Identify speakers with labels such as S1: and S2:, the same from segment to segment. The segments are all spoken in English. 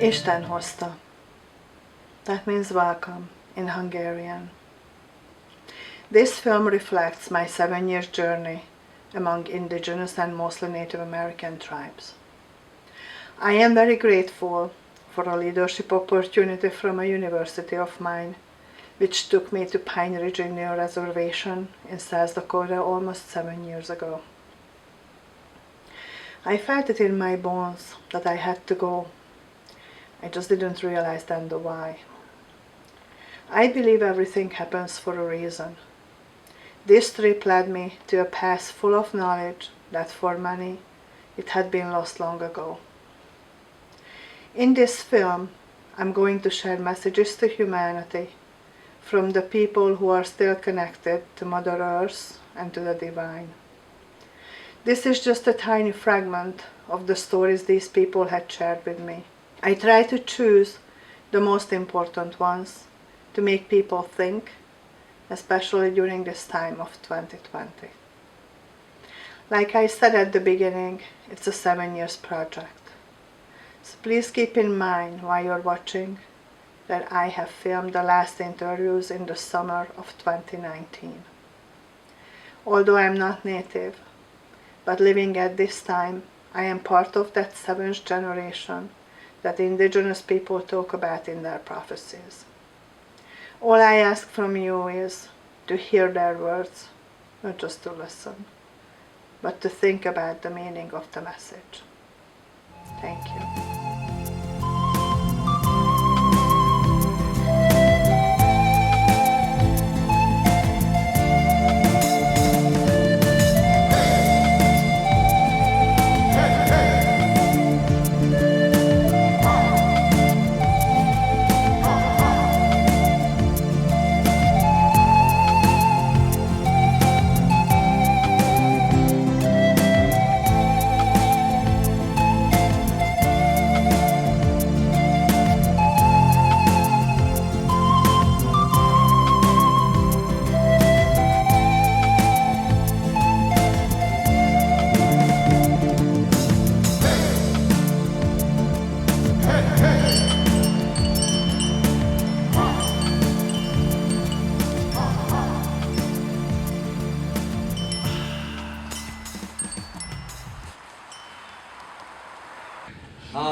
S1: Isten hozta. That means welcome in Hungarian. This film reflects my 7 year journey among indigenous and mostly Native American tribes. I am very grateful for a leadership opportunity from a university of mine, which took me to Pine Ridge Indian Reservation in South Dakota almost 7 years ago. I felt it in my bones that I had to go. I just didn't realize then the why. I believe everything happens for a reason. This trip led me to a path full of knowledge that for many it had been lost long ago. In this film, I'm going to share messages to humanity from the people who are still connected to Mother Earth and to the divine. This is just a tiny fragment of the stories these people had shared with me. I try to choose the most important ones to make people think, especially during this time of 2020. Like I said at the beginning, it's a 7 years project. So please keep in mind while you're watching that I have filmed the last interviews in the summer of 2019. Although I'm not native, but living at this time, I am part of that 7th generation that indigenous people talk about in their prophecies. All I ask from you is to hear their words, not just to listen, but to think about the meaning of the message. Thank you.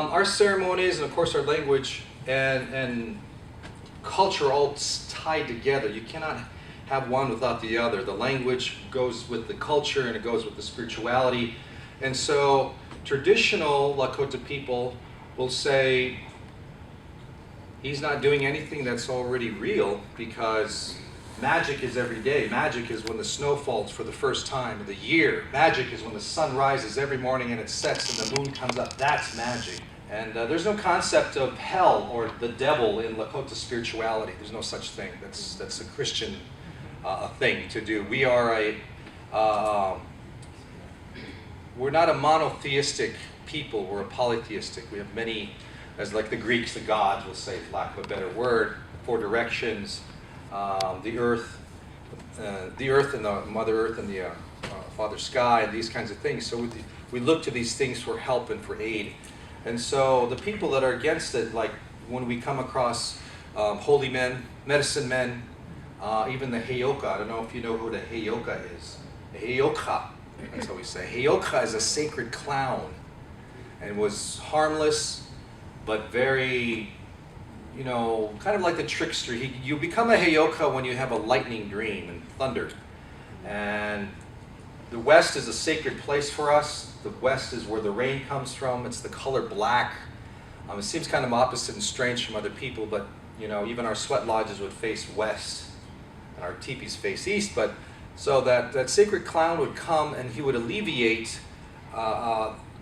S2: Our ceremonies and of course our language and culture are all tied together. You cannot have one without the other. The language goes with the culture and it goes with the spirituality. And so traditional Lakota people will say he's not doing anything that's already real because magic is every day. Magic is when the snow falls for the first time of the year. Magic is when the sun rises every morning and it sets and the moon comes up. That's magic. And there's no concept of hell or the devil in Lakota spirituality. There's no such thing. That's a Christian thing to do. We are we're not a monotheistic people. We're a polytheistic. We have many, as like the Greeks, the gods will say, for lack of a better word, 4 directions. The earth and the Mother Earth and the Father Sky, and these kinds of things. So we look to these things for help and for aid. And so the people that are against it, like when we come across holy men, medicine men, even the Heyoka. I don't know if you know who the Heyoka is. The Heyoka, that's how we say. Heyoka is a sacred clown and was harmless, but very, you know, kind of like the trickster. You become a Heyoka when you have a lightning dream and thunder. And the West is a sacred place for us. The West is where the rain comes from. It's the color black. It seems kind of opposite and strange from other people, but you know, even our sweat lodges would face west, and our teepees face east. But so that sacred clown would come, and he would alleviate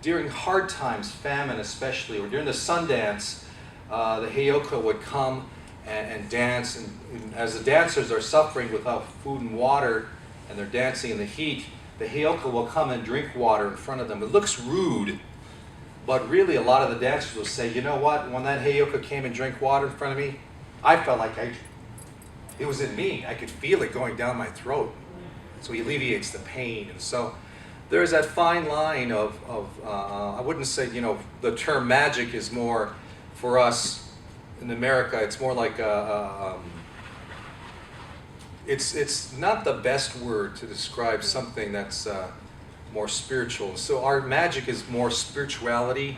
S2: during hard times, famine especially, or during the Sundance. The Heyoka would come and dance, and as the dancers are suffering without food and water, and they're dancing in the heat, the Heyoka will come and drink water in front of them. It looks rude, but really a lot of the dancers will say, you know what, when that Heyoka came and drank water in front of me, I felt like it was in me. I could feel it going down my throat. So he alleviates the pain. And so there's that fine line of I wouldn't say, you know, the term magic is more for us in America, it's more like it's not the best word to describe something that's more spiritual. So our magic is more spirituality,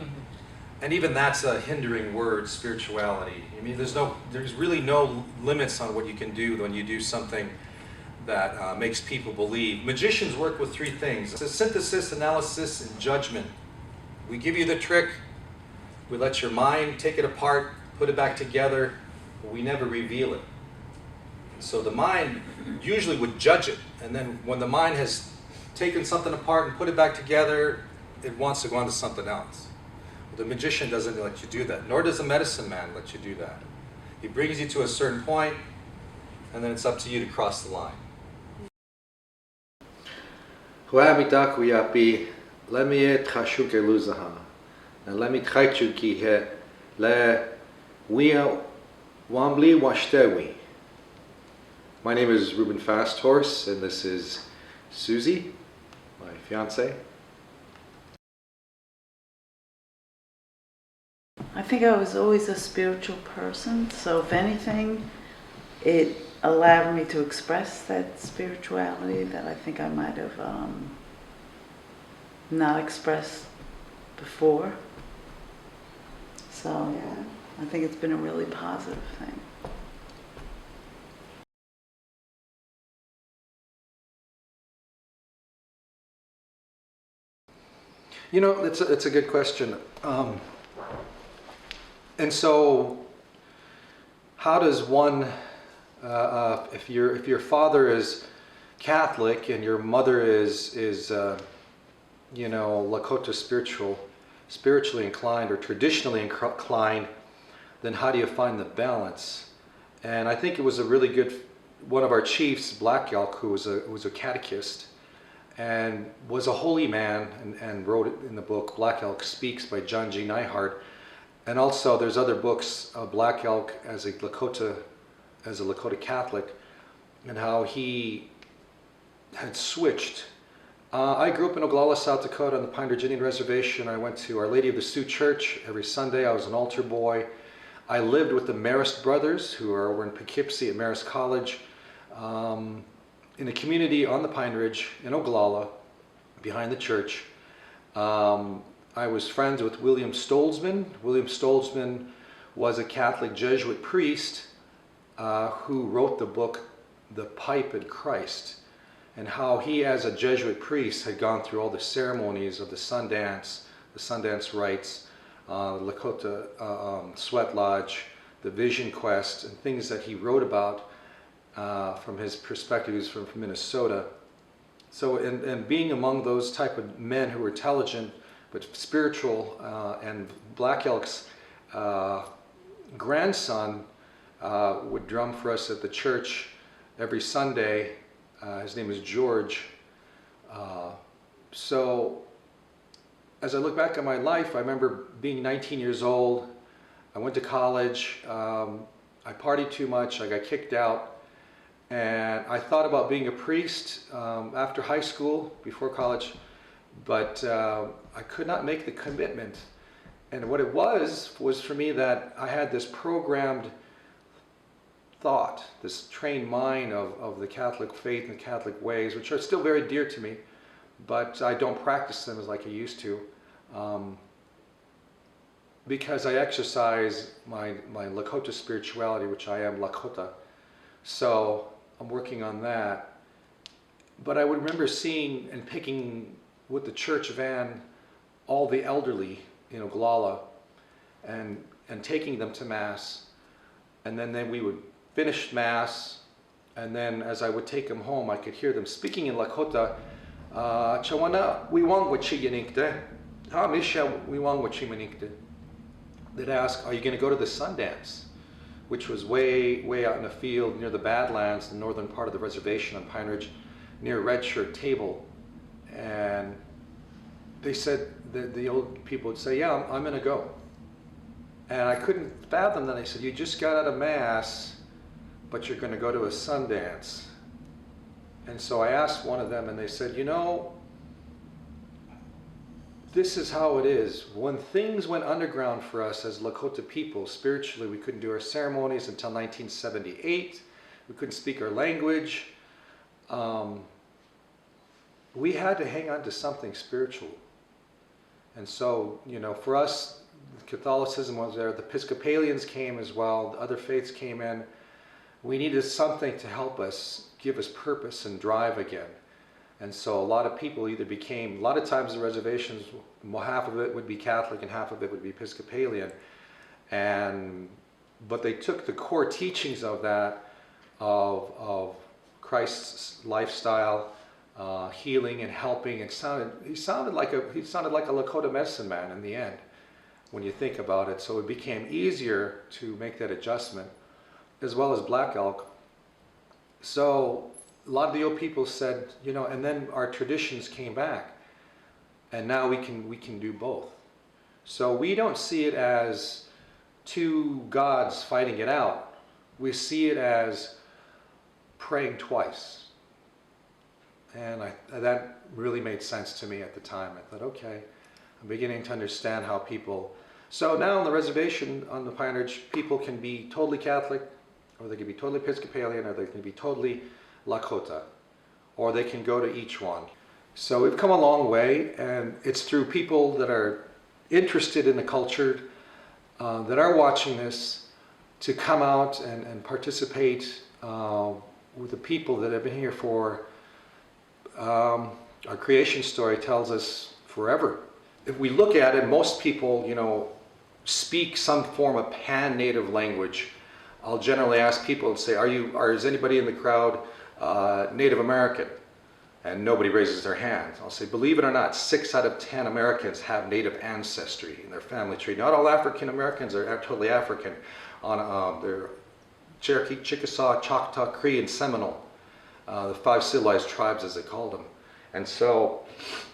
S2: and even that's a hindering word, spirituality. I mean, there's really no limits on what you can do when you do something that makes people believe. Magicians work with three things: it's a synthesis, analysis, and judgment. We give you the trick, we let your mind take it apart, put it back together, but we never reveal it. So the mind usually would judge it, and then when the mind has taken something apart and put it back together, it wants to go on to something else. The magician doesn't let you do that, nor does the medicine man let you do that. He brings you to a certain point, and then it's up to you to cross the line. My name is Ruben Fasthorse, and this is Susie, my fiance.
S3: I think I was always a spiritual person, so if anything, it allowed me to express that spirituality that I think I might have not expressed before. So yeah, I think it's been a really positive thing.
S2: You know, it's a good question. And so, how does one, if your father is Catholic and your mother is Lakota spiritually inclined or traditionally inclined, then how do you find the balance? And I think it was a really good, one of our chiefs, Black Elk, who was a catechist and was a holy man, and wrote it in the book Black Elk Speaks by John G. Neihard. And also there's other books of Black Elk as a Lakota Catholic, and how he had switched. I grew up in Oglala, South Dakota on the Pine Ridge Indian Reservation. I went to Our Lady of the Sioux Church every Sunday. I was an altar boy. I lived with the Marist brothers, who are over in Poughkeepsie at Marist College, in a community on the Pine Ridge in Oglala, behind the church. I was friends with William Stolzman. William Stolzman was a Catholic Jesuit priest who wrote the book The Pipe and Christ, and how he, as a Jesuit priest, had gone through all the ceremonies of the Sundance rites, Lakota Sweat Lodge, the Vision Quest, and things that he wrote about from his perspective. He was from Minnesota. So, and being among those type of men who were intelligent but spiritual, and Black Elk's grandson would drum for us at the church every Sunday. His name is George. So as I look back on my life, I remember being 19 years old. I went to college. I partied too much. I got kicked out. And I thought about being a priest after high school, before college, but I could not make the commitment. And what it was for me that I had this programmed thought, this trained mind of the Catholic faith and the Catholic ways, which are still very dear to me, but I don't practice them as like I used to, because I exercise my Lakota spirituality, which I am Lakota. So I'm working on that. But I would remember seeing and picking with the church van all the elderly in Oglala and taking them to Mass. And then we would finish Mass, and then as I would take them home, I could hear them speaking in Lakota. Chawana wiwang wachi yaninkte. Ha misha wiwang wachi maninkte. They'd ask, are you going to go to the Sundance? Which was way out in the field near the Badlands, the northern part of the reservation on Pine Ridge, near Red Shirt Table. And they said, the old people would say, yeah, I'm going to go. And I couldn't fathom that. I said, you just got out of Mass, but you're going to go to a Sundance. And so I asked one of them, and they said, you know, this is how it is. When things went underground for us as Lakota people, spiritually, we couldn't do our ceremonies until 1978. We couldn't speak our language. We had to hang on to something spiritual. And so, you know, for us, Catholicism was there. The Episcopalians came as well. The other faiths came in. We needed something to help us, give us purpose and drive again. And so a lot of people either became, a lot of times the reservations, half of it would be Catholic and half of it would be Episcopalian. But they took the core teachings of that, of Christ's lifestyle, healing and helping. He sounded like a Lakota medicine man in the end, when you think about it. So it became easier to make that adjustment, as well as Black Elk. So a lot of the old people said, you know, and then our traditions came back, and now we can do both. So we don't see it as two gods fighting it out. We see it as praying twice. And that really made sense to me at the time. I thought, okay, I'm beginning to understand how people... So now on the reservation, on the Pine Ridge, people can be totally Catholic, or they can be totally Episcopalian, or they can be totally Lakota, or they can go to each one. So we've come a long way, and it's through people that are interested in the culture, that are watching this, to come out and participate with the people that have been here for... our creation story tells us forever. If we look at it, most people, you know, speak some form of pan-native language. I'll generally ask people and say, is anybody in the crowd Native American? And nobody raises their hand. I'll say, believe it or not, 6 out of 10 Americans have Native ancestry in their family tree. Not all African Americans are totally African. They're Cherokee, Chickasaw, Choctaw, Cree, and Seminole. The 5 civilized tribes, as they called them. And so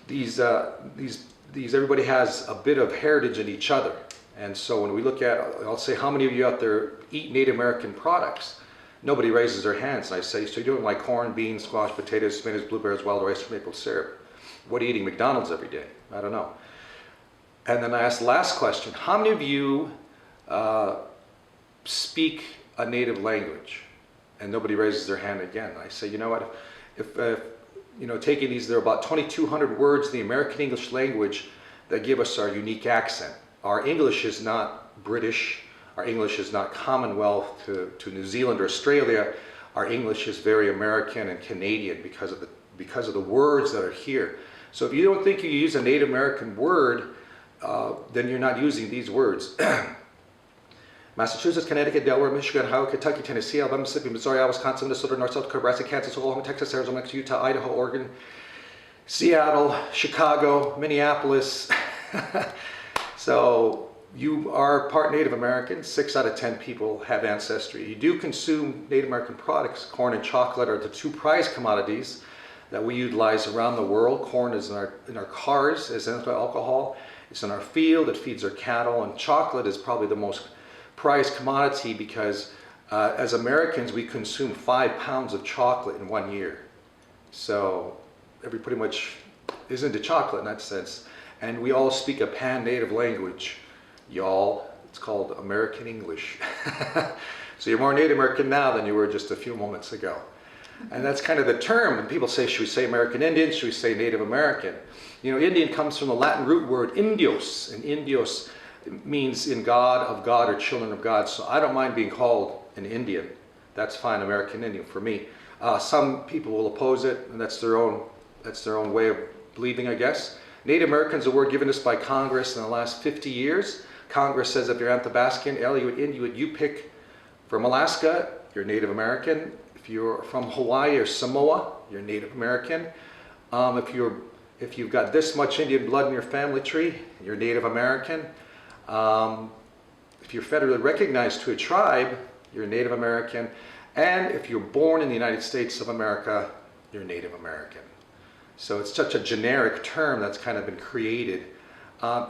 S2: these everybody has a bit of heritage in each other. And so when we look at, I'll say, how many of you out there eat Native American products? Nobody raises their hands. And I say, so you're doing like corn, beans, squash, potatoes, spinach, blueberries, wild rice, maple syrup. What are you eating? McDonald's every day? I don't know. And then I asked the last question, how many of you speak a native language? And nobody raises their hand again. I say, you know what, if you know, taking these, there are about 2,200 words in the American English language that give us our unique accent. Our English is not British. Our English is not Commonwealth to New Zealand or Australia. Our English is very American and Canadian because of the words that are here. So if you don't think you use a Native American word, then you're not using these words. Massachusetts, Connecticut, Delaware, Michigan, Ohio, Kentucky, Tennessee, Alabama, Mississippi, Missouri, Wisconsin, Minnesota, North, South Dakota, Nebraska, Kansas, Oklahoma, Texas, Arizona, Utah, Idaho, Oregon, Seattle, Chicago, Minneapolis. So you are part Native American. 6 out of 10 people have ancestry. You do consume Native American products. Corn and chocolate are the 2 prized commodities that we utilize around the world. Corn is in our cars as alcohol. It's in our field. It feeds our cattle. And chocolate is probably the most prized commodity because as Americans we consume 5 pounds of chocolate in 1 year. So everybody pretty much is into chocolate in that sense. And we all speak a pan-native language, y'all. It's called American English. So you're more Native American now than you were just a few moments ago. And that's kind of the term. When people say, should we say American Indian? Should we say Native American? You know, Indian comes from the Latin root word indios. And indios means in God, of God, or children of God. So I don't mind being called an Indian. That's fine, American Indian for me. Some people will oppose it, and that's their own way of believing, I guess. Native American is a word given us by Congress in the last 50 years. Congress says if you're Athabascan, Aleut, Inuit, Yupik from Alaska, you're Native American. If you're from Hawaii or Samoa, you're Native American. If you've got this much Indian blood in your family tree, you're Native American. If you're federally recognized to a tribe, you're Native American. And if you're born in the United States of America, you're Native American. So it's such a generic term that's kind of been created.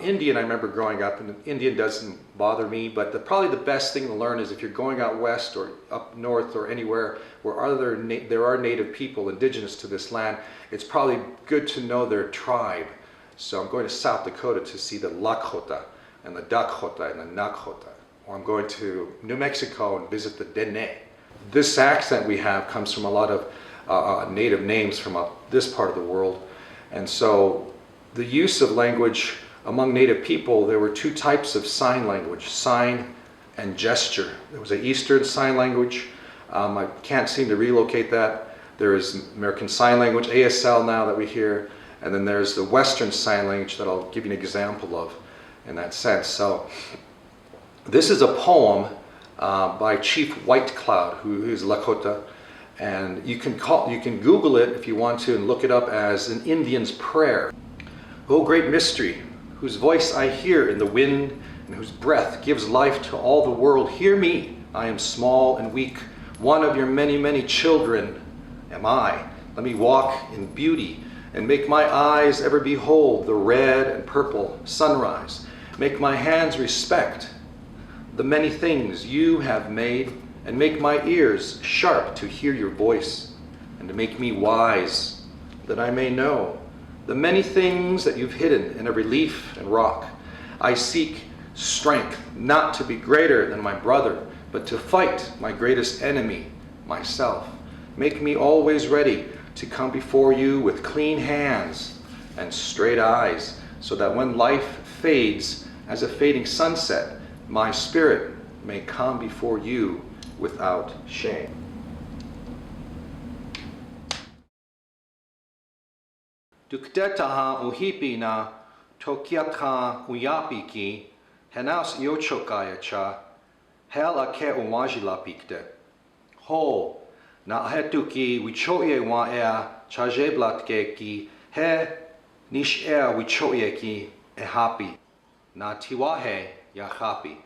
S2: Indian, I remember growing up, and Indian doesn't bother me, but probably the best thing to learn is if you're going out west or up north or anywhere where there are native people indigenous to this land, it's probably good to know their tribe. So I'm going to South Dakota to see the Lakota and the Dakota and the Nakota. Or I'm going to New Mexico and visit the Dene. This accent we have comes from a lot of native names from this part of the world. And so the use of language among native people, there were two types of sign language, sign and gesture. There was an Eastern Sign Language. I can't seem to relocate that. There is American Sign Language, ASL now that we hear. And then there's the Western Sign Language that I'll give you an example of in that sense. So this is a poem by Chief White Cloud, who is Lakota, and you can Google it if you want to and look it up as an Indian's prayer. O great mystery, whose voice I hear in the wind and whose breath gives life to all the world, hear me. I am small and weak, one of your many, many children am I. Let me walk in beauty and make my eyes ever behold the red and purple sunrise. Make my hands respect the many things you have made, and make my ears sharp to hear your voice, and to make me wise, that I may know the many things that you've hidden in every leaf and rock. I seek strength, not to be greater than my brother, but to fight my greatest enemy, myself. Make me always ready to come before you with clean hands and straight eyes, so that when life fades as a fading sunset, my spirit may come before you without shame. Duktetaha uhipi na tokiatha uyapiki, henaus yochokayacha, hel ake umajila pikte. Ho, na hetuki wichoye wa ea chajeblatke ki, he nish ea wichoye ki ehapi, na tiwahe yahapi.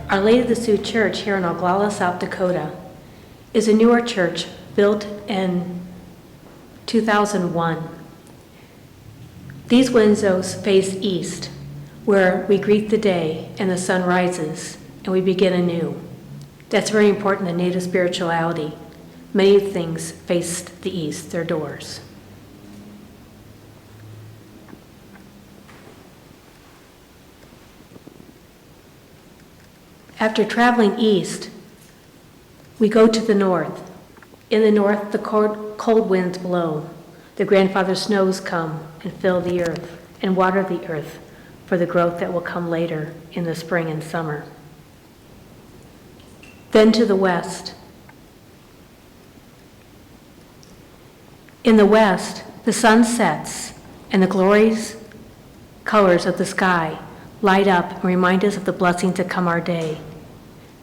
S4: Our Lady of the Sioux Church here in Oglala, South Dakota, is a newer church built in 2001. These windows face east, where we greet the day and the sun rises and we begin anew. That's very important in Native spirituality. Many things face the east, their doors. After traveling east, we go to the north. In the north, the cold winds blow. The grandfather snows come and fill the earth and water the earth for the growth that will come later in the spring and summer. Then to the west. In the west, the sun sets and the glorious colors of the sky light up and remind us of the blessing to come our day.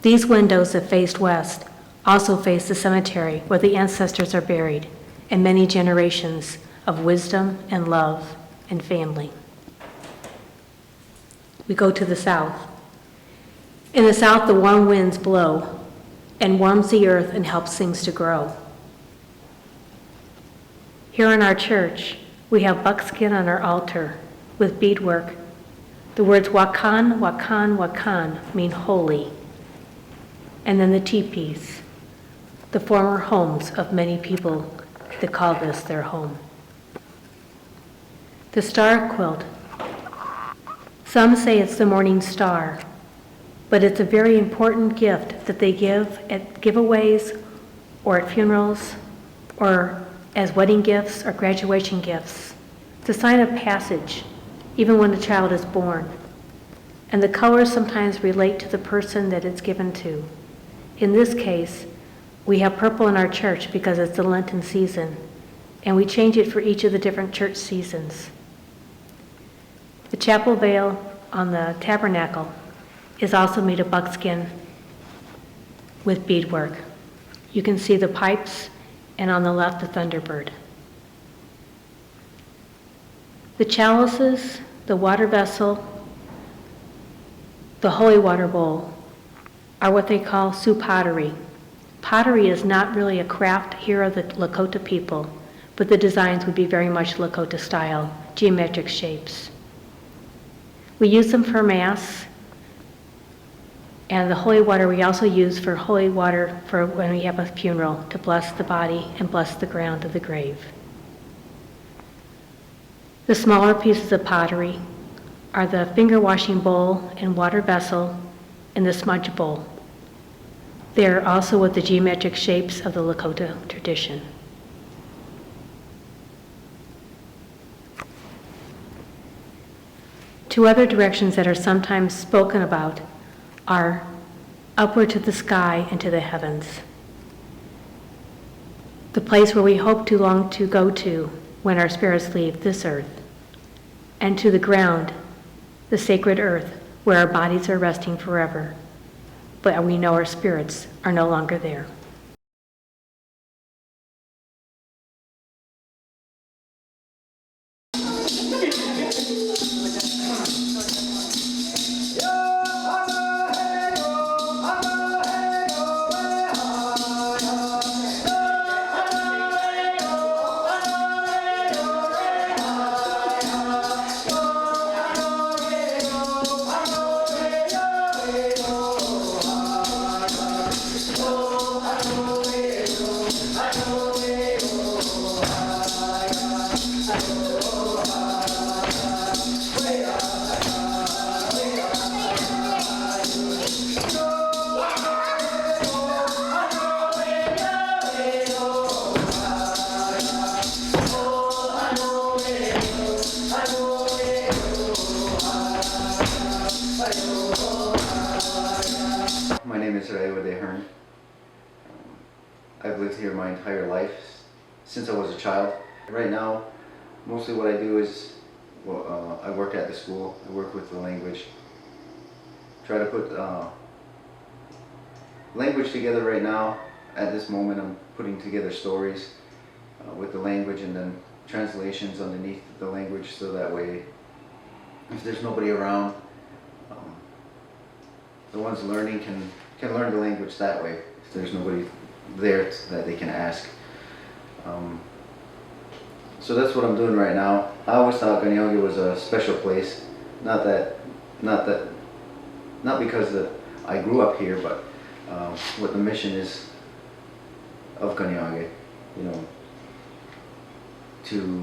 S4: These windows that faced west also face the cemetery where the ancestors are buried and many generations of wisdom and love and family. We go to the south. In the south, the warm winds blow and warms the earth and helps things to grow. Here in our church, we have buckskin on our altar with beadwork. The words Wakan, Wakan, Wakan mean holy. And then the teepees, the former homes of many people that call this their home. The star quilt. Some say it's the morning star, but it's a very important gift that they give at giveaways or at funerals or as wedding gifts or graduation gifts. It's a sign of passage, even when a child is born. And the colors sometimes relate to the person that it's given to. In this case, we have purple in our church because it's the Lenten season, and we change it for each of the different church seasons. The chapel veil on the tabernacle is also made of buckskin with beadwork. You can see the pipes, and on the left, the Thunderbird. The chalices, the water vessel, the holy water bowl are what they call Sioux pottery. Pottery is not really a craft here of the Lakota people, but the designs would be very much Lakota style, geometric shapes. We use them for Mass And the holy water we also use for holy water for when we have a funeral, to bless the body and bless the ground of the grave. The smaller pieces of pottery are the finger washing bowl and water vessel and the smudge bowl. They are also with the geometric shapes of the Lakota tradition. Two other directions that are sometimes spoken about are upward to the sky and to the heavens. The place where we hope to long to go to when our spirits leave this earth, and to the ground, the sacred earth, where our bodies are resting forever, but we know our spirits are no longer there.
S5: My name is Hearn. I've lived here my entire life since I was a child. Right now, mostly what I do is, I work at the school. I work with the language. Try to put language together right now. At this moment, I'm putting together stories with the language and then translations underneath the language, so that way, if there's nobody around, the ones learning can learn the language that way. If there's nobody there that they can ask. So that's what I'm doing right now. I always thought Kaniyoge was a special place. Not because I grew up here, but what the mission is of Kaniyoge, you know, to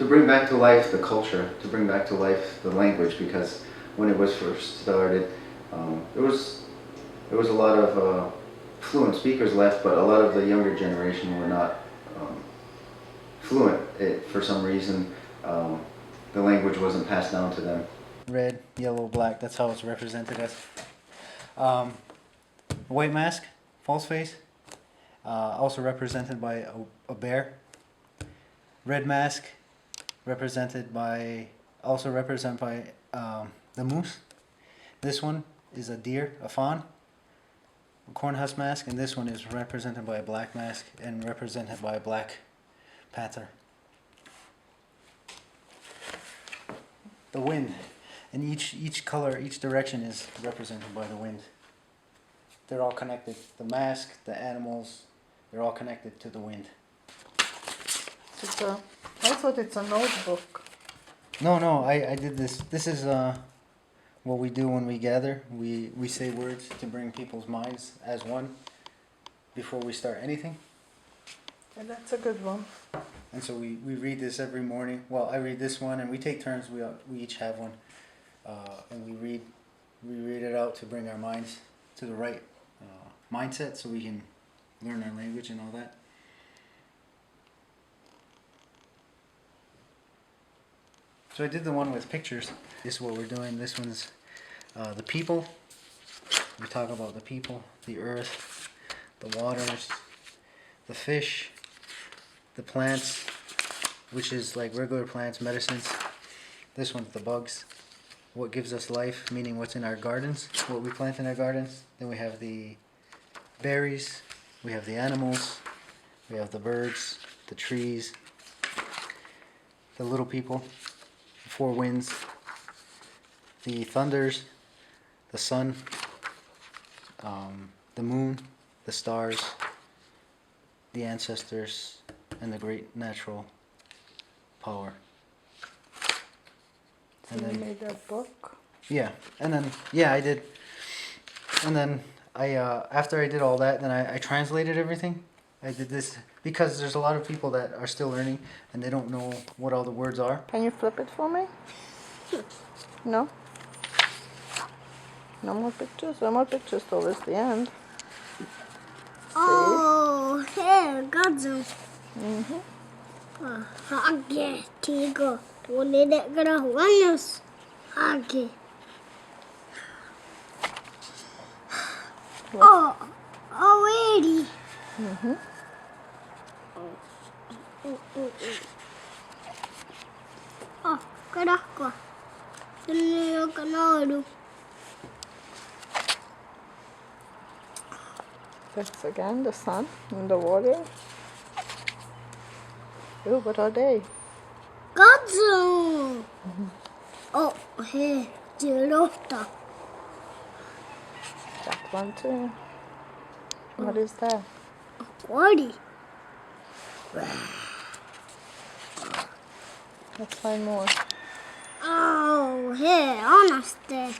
S5: bring back to life the culture, to bring back to life the language, because when it was first started, there was a lot of fluent speakers left, but a lot of the younger generation were not fluent. For some reason, the language wasn't passed down to them.
S6: Red, yellow, black, that's how it's represented as. White mask, false face, also represented by a bear. Red mask, also represented by the moose. This one is a deer, a fawn. A cornhusk mask, and this one is represented by a black mask and represented by a black panther. The wind, and each color, each direction is represented by the wind. They're all connected. The mask, the animals, they're all connected to the wind.
S1: I thought it's a notebook.
S6: No, I did this. This is what we do when we gather. We say words to bring people's minds as one before we start anything.
S1: And that's a good one.
S6: And so we read this every morning. Well, I read this one, and we take turns. We each have one, and we read it out to bring our minds to the right mindset, so we can learn our language and all that. So I did the one with pictures. This is what we're doing. This one's the people. We talk about the people, the earth, the waters, the fish, the plants, which is like regular plants, medicines. This one's the bugs. What gives us life, meaning what's in our gardens, what we plant in our gardens. Then we have the berries, we have the animals, we have the birds, the trees, the little people, the four winds, the thunders, the sun, the moon, the stars, the ancestors, and the great natural power. And
S1: You
S6: then
S1: made that book.
S6: yeah, and then yeah, I did. And then I after I did all that, then I translated everything. I did this because there's a lot of people that are still learning and they don't know what all the words are.
S1: Can you flip it for me? No? No more pictures? No more pictures towards the end.
S7: Oh, hey, godzą. Hagie, tigo. To nie gra łanios. Hagie. Oh, already. Oh, caraca. Tenho canado.
S1: That's again the sun and the water. Ew, what are they?
S7: Godzą. Oh, hey, dzierota.
S1: That one too. What is that?
S7: Aquari.
S1: Let's find more.
S7: Oh, hey, honestly.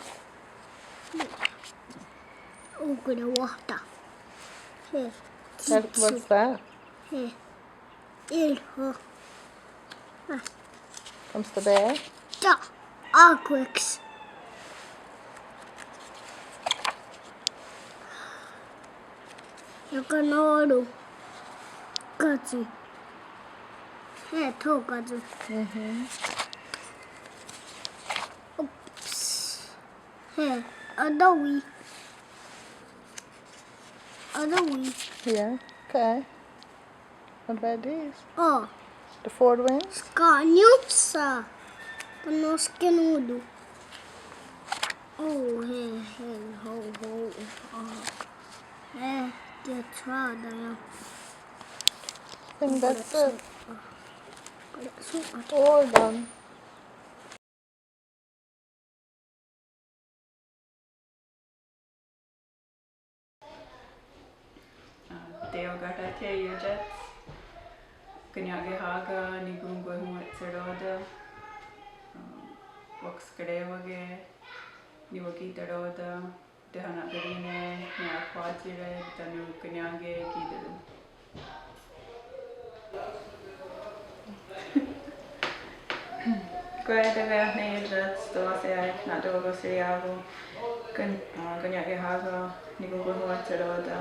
S7: Oh, good water. Hey,
S1: What's that?
S7: hey, ilho.
S1: Comes the bear.
S7: Da, aquix. Yakanoro. Gazu. Hey, to gazu. Oops. Hey, adowi. Adowi.
S1: Yeah. Okay. What about these?
S7: Oh,
S1: The four winds?
S7: Canhupsa. Panoskenudo. Oh, hey, hey, ho, ho. Oh. Hey, the trada, yeah.
S1: I think that's it.
S7: So,
S1: All done.
S3: Deogata te yujets. Kanyage haga ni gungo huat seroda. Vox grevage. Ni waki teroda. Dehana garine. Ni aquatire. Tanu kanyage kideru. Guarda ne yujets. Doase na dogo seriago. Kanyage haga ni gungo huat seroda.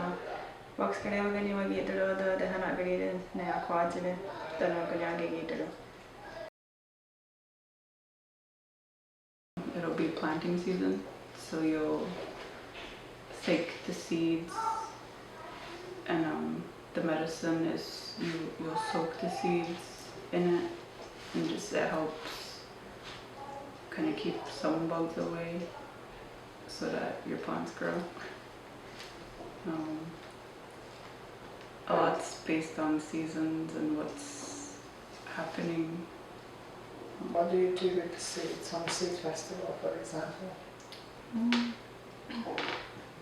S3: Vox grevage ni waki teroda. Dehana garine. Ni aquatire. Tanu kanyage kideru. It'll be planting season, so you'll take the seeds, and the medicine is you'll soak the seeds in it, and just that helps kind of keep some bugs away, so that your plants grow. A lot's based on seasons and what's happening.
S1: What do you do with the seeds on Seed Festival, for example?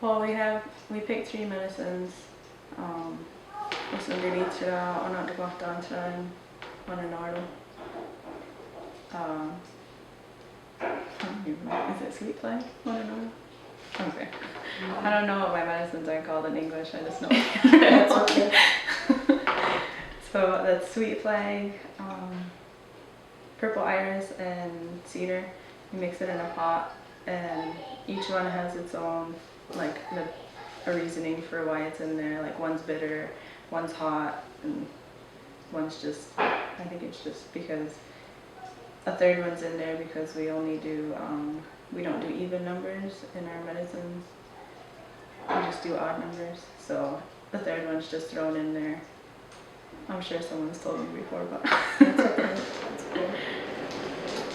S3: Well, we pick 3 medicines. Usundelitra, onatagottantra, and onanardo. Is it sweet play? Onanardo? Okay. I don't know what my medicines are called in English. I just know.
S1: That's okay.
S3: So that's sweet flag, purple iris, and cedar. You mix it in a pot, and each one has its own, like, a reasoning for why it's in there. Like, one's bitter, one's hot, and one's just, I think it's just because a third one's in there because we only do, we don't do even numbers in our medicines. We just do odd numbers. So the third one's just thrown in there. I'm sure someone's told me before, but
S1: That's okay. That's cool.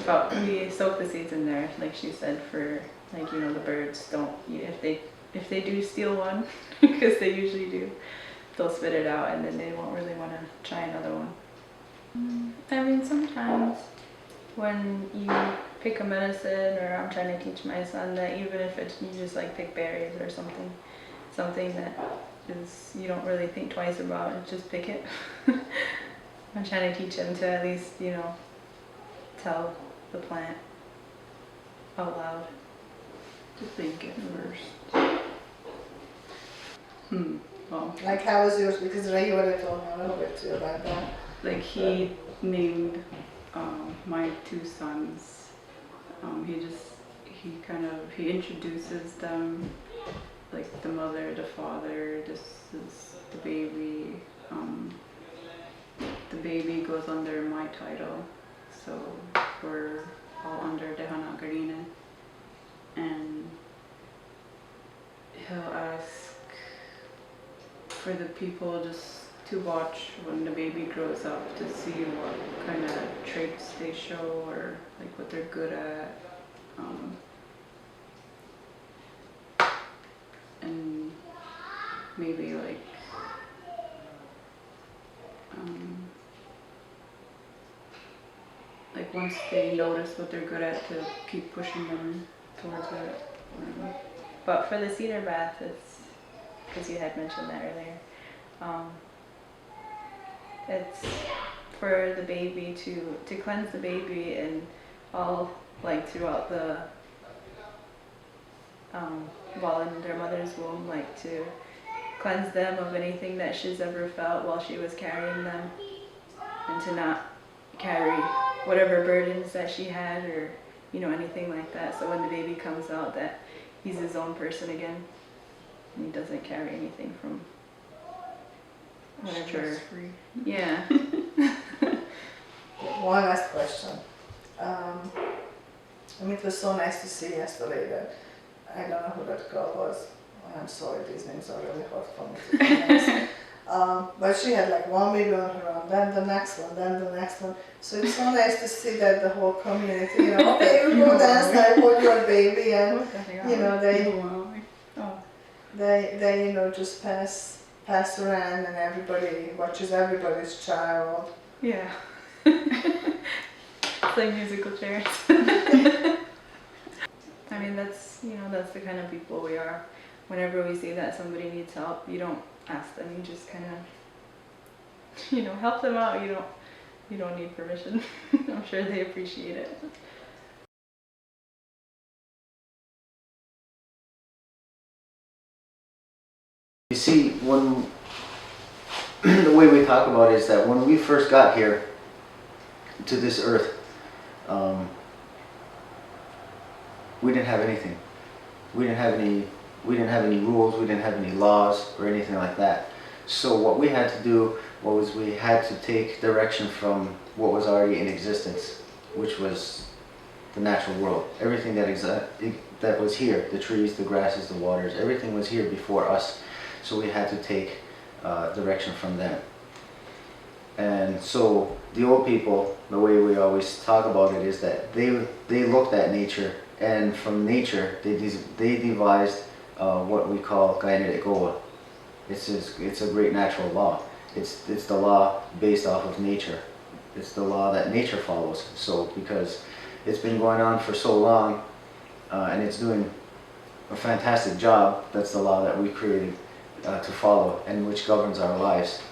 S3: but we soak the seeds in there, like she said, for, like, you know, the birds don't eat. If they do steal one, because they usually do, they'll spit it out, and then they won't really want to try another one. I mean, sometimes when you pick a medicine, or I'm trying to teach my son that even if it's, you just like pick berries or something that is, you don't really think twice about it, just pick it. I'm trying to teach him to at least, you know, tell the plant out loud.
S8: To think it first.
S3: Well,
S1: Like how was yours? Because Ray would have told me a little bit too about that.
S3: like he named my two sons. He introduces them, like the mother, the father. This is the baby. The baby goes under my title, so we're all under the Hungarian, and he'll ask for the people just to watch when the baby grows up to see what kind of traits they show or like what they're good at. And maybe like once they notice what they're good at, to keep pushing them towards it. But for the cedar bath, it's because you had mentioned that earlier. It's for the baby to cleanse the baby and all like throughout the while in their mother's womb, like to cleanse them of anything that she's ever felt while she was carrying them, and to not carry whatever burdens that she had or anything like that. So when the baby comes out, that he's his own person again, and he doesn't carry anything from whatever.
S8: Free.
S3: Yeah.
S1: One last question. It was so nice to see yesterday that I don't know who that girl was. I'm sorry, these names are really hard for me to pronounce. But she had like one baby on her arm, then the next one, then the next one. So it's so nice to see that the whole community, okay, you go dance, I hold your baby, and they just pass around, and everybody watches everybody's child.
S3: Yeah. It's like musical chairs. I mean, that's the kind of people we are. Whenever we see that somebody needs help, you don't ask them, you just kind of, help them out. You don't need permission. I'm sure they appreciate it.
S5: You see, the way we talk about it is that when we first got here to this earth, we didn't have anything. We didn't have any rules, we didn't have any laws or anything like that. So what we had to do was we had to take direction from what was already in existence, which was the natural world. Everything that was here, the trees, the grasses, the waters, everything was here before us. So we had to take direction from them. And so the old people, the way we always talk about it is that they looked at nature, and from nature they devised what we call Gainere Goa. It's a great natural law. It's the law based off of nature. It's the law that nature follows. So because it's been going on for so long, and it's doing a fantastic job, that's the law that we created to follow, and which governs our lives.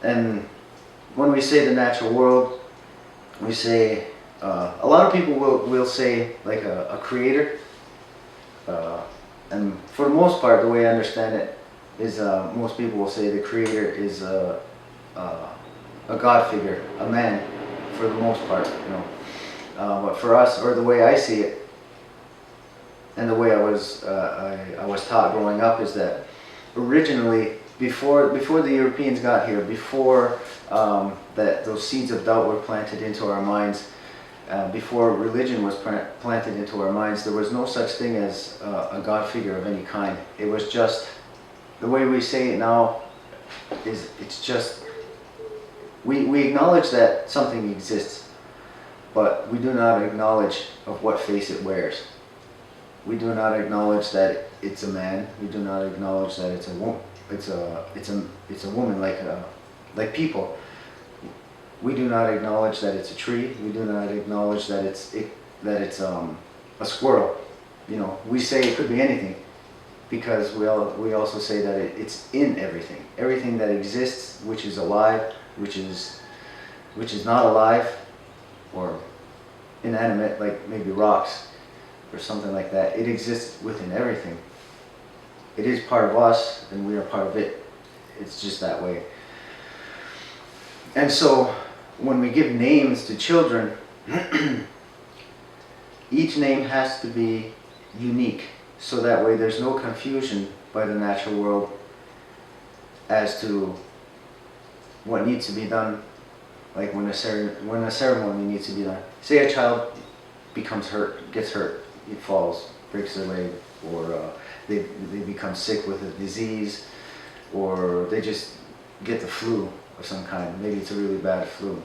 S5: And when we say the natural world, we say, a lot of people will say like a creator, and for the most part, the way I understand it is most people will say the creator is a God figure, a man, for the most part, but for us, or the way I see it, and the way I was taught growing up, is that originally, before the Europeans got here, before that those seeds of doubt were planted into our minds, before religion was planted into our minds, there was no such thing as a God figure of any kind. It was just, the way we say it now is, it's just, we acknowledge that something exists, but we do not acknowledge of what face it wears. We do not acknowledge that it's a man. We do not acknowledge that it's a woman. It's a woman, like people. We do not acknowledge that it's a tree. We do not acknowledge that it's a squirrel. We say it could be anything, because we also say that it's in everything. Everything that exists, which is alive, which is not alive, or in inanimate, like maybe rocks or something like that. It exists within everything. It is part of us, and we are part of it. It's just that way. And so, when we give names to children, each name has to be unique, so that way there's no confusion by the natural world as to what needs to be done, like when a ceremony needs to be done. Say a child becomes hurt, gets hurt, it falls, breaks their leg, or they become sick with a disease, or they just get the flu of some kind. Maybe it's a really bad flu.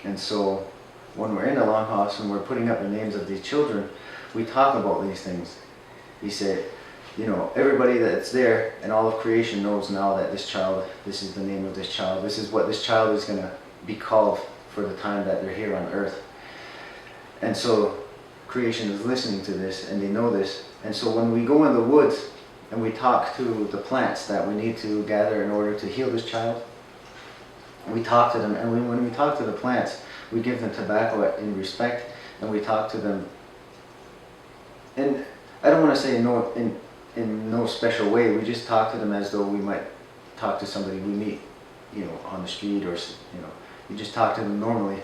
S5: And so when we're in the longhouse and we're putting up the names of these children, we talk about these things. He said, you know, everybody that's there and all of creation knows now that this child, this is the name of this child, this is what this child is going to be called for the time that they're here on earth. And so creation is listening to this, and they know this. And so when we go in the woods and we talk to the plants that we need to gather in order to heal this child, we talk to them, and when we talk to the plants, we give them tobacco in respect, and we talk to them, and I don't want to say in no special way, we just talk to them as though we might talk to somebody we meet, you know, on the street, or, you know, you just talk to them normally,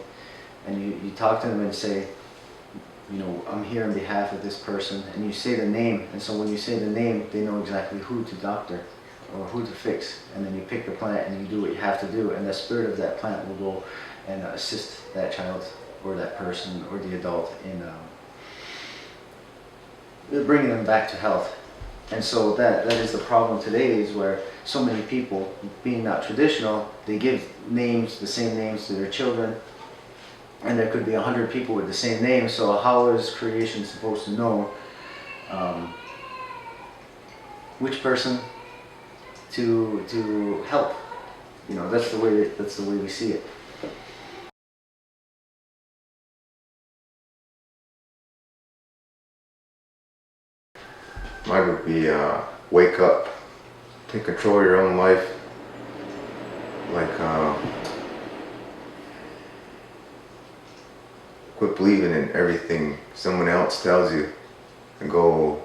S5: and you talk to them and say, you know, I'm here on behalf of this person, and you say the name, and so when you say the name, they know exactly who to doctor or who to fix, and then you pick the plant and you do what you have to do, and the spirit of that plant will go and assist that child or that person or the adult in bringing them back to health. And so that is the problem today, is where so many people, being not traditional, they give names, the same names to their children, and there could be 100 people with the same name. So how is creation supposed to know which person to help? You know, that's the way we see it.
S9: Mine would be wake up, take control of your own life, like quit believing in everything someone else tells you, and go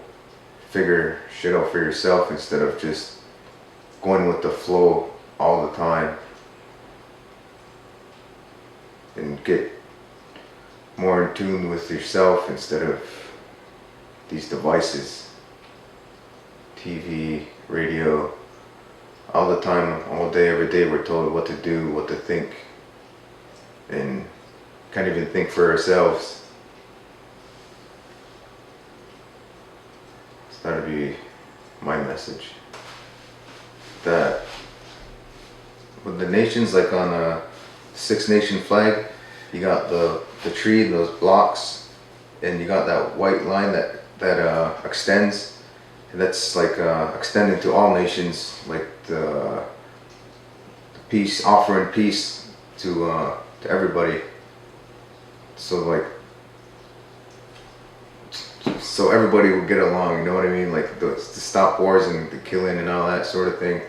S9: figure shit out for yourself instead of just going with the flow all the time, and get more in tune with yourself instead of these devices. TV, radio, all the time, all day, every day we're told what to do, what to think, and can't even think for ourselves. So that'd be my message. That with the nations, like on a Six Nation flag, you got the tree, those blocks, and you got that white line that extends. And that's like extended to all nations, like the peace, offering peace to everybody. So like, so everybody would get along. You know what I mean? Like to stop wars and the killing and all that sort of thing.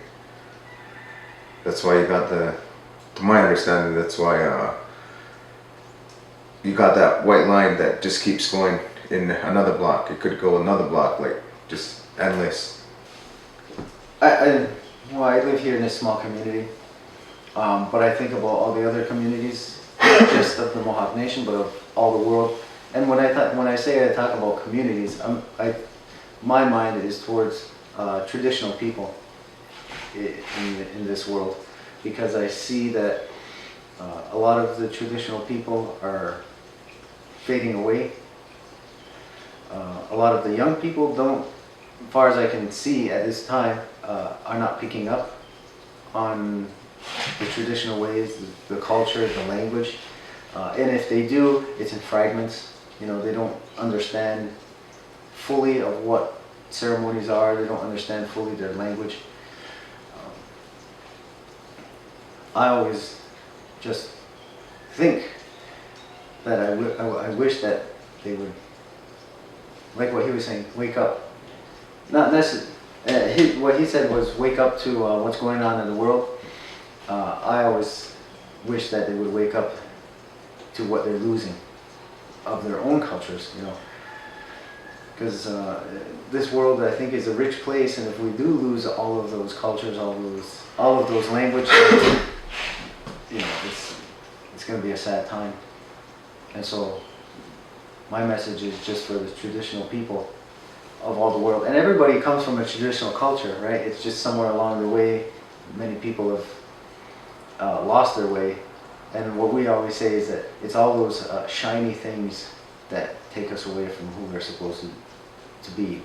S9: That's why you got to my understanding, that's why you got that white line that just keeps going in another block. It could go another block, like just endless.
S5: I live here in this small community, but I think about all the other communities, not just of the Mohawk Nation, but of all the world. And when I say I talk about communities, my mind is towards traditional people in this world, because I see that a lot of the traditional people are fading away. A lot of the young people don't, as far as I can see at this time, are not picking up on the traditional ways, the culture, the language. And if they do, it's in fragments. You know, they don't understand fully of what ceremonies are. They don't understand fully their language. I always just think that I wish that they would, like what he was saying, wake up. Not necessarily, what he said was wake up to what's going on in the world. I always wish that they would wake up to what they're losing. of their own cultures, you know. Because this world, I think, is a rich place, and if we do lose all of those cultures, all of those languages, you know, it's going to be a sad time. And so, my message is just for the traditional people of all the world, and everybody comes from a traditional culture, right? It's just somewhere along the way, many people have lost their way, and what we always say is that it's all those shiny things that take us away from who we're supposed to be.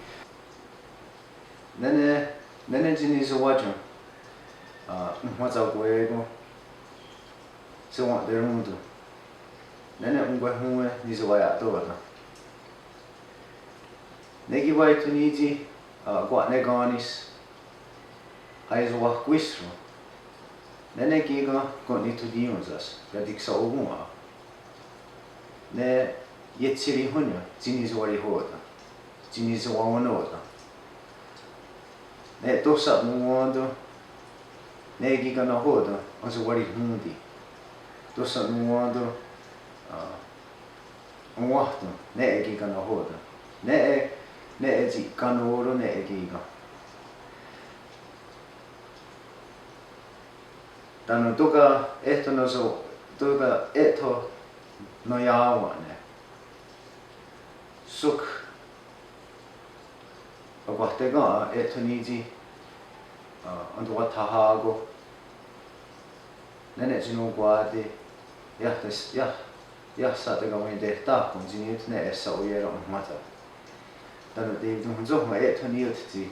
S5: Nene jini zawajan, what's up wego? So what they're going to do? Nene ungwa hume ni zawaya toda. Negi vai tu niji gwa neganis, aiz wa quistro. Nene giga got ni tu diunzas, yadik sa oguma. Ne yetsiri hunya, jini zawari hoda. Jini zawanoda. Ne dosa muondo. Ne giga na hoda, azawari hundi. Dosa muondo. Muahto, ne giga na hoda. Ne zi kanoro ne giga. Tano toka eto no so, toka eto no yawa ne. Suk agwahtega eto niji anto watahago. Nene zino guardi, sa te gawin de ta con zinit ne essa o yera un mata. Tano de dun zo ma eto niot ti.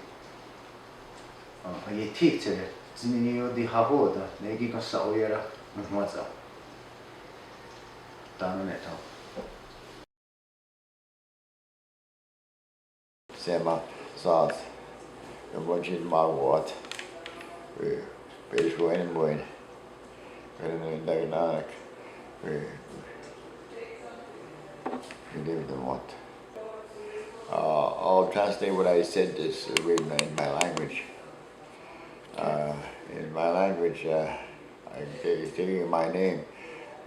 S5: Ye teacher zinio di hahoda ne gi kan sa o yera un mata. Tano ne ta.
S10: Sema saat jag var inte malvat vi så en boin en dag nak vi live the what I'll translate what I said this written in my language. In my language, I gave you my name.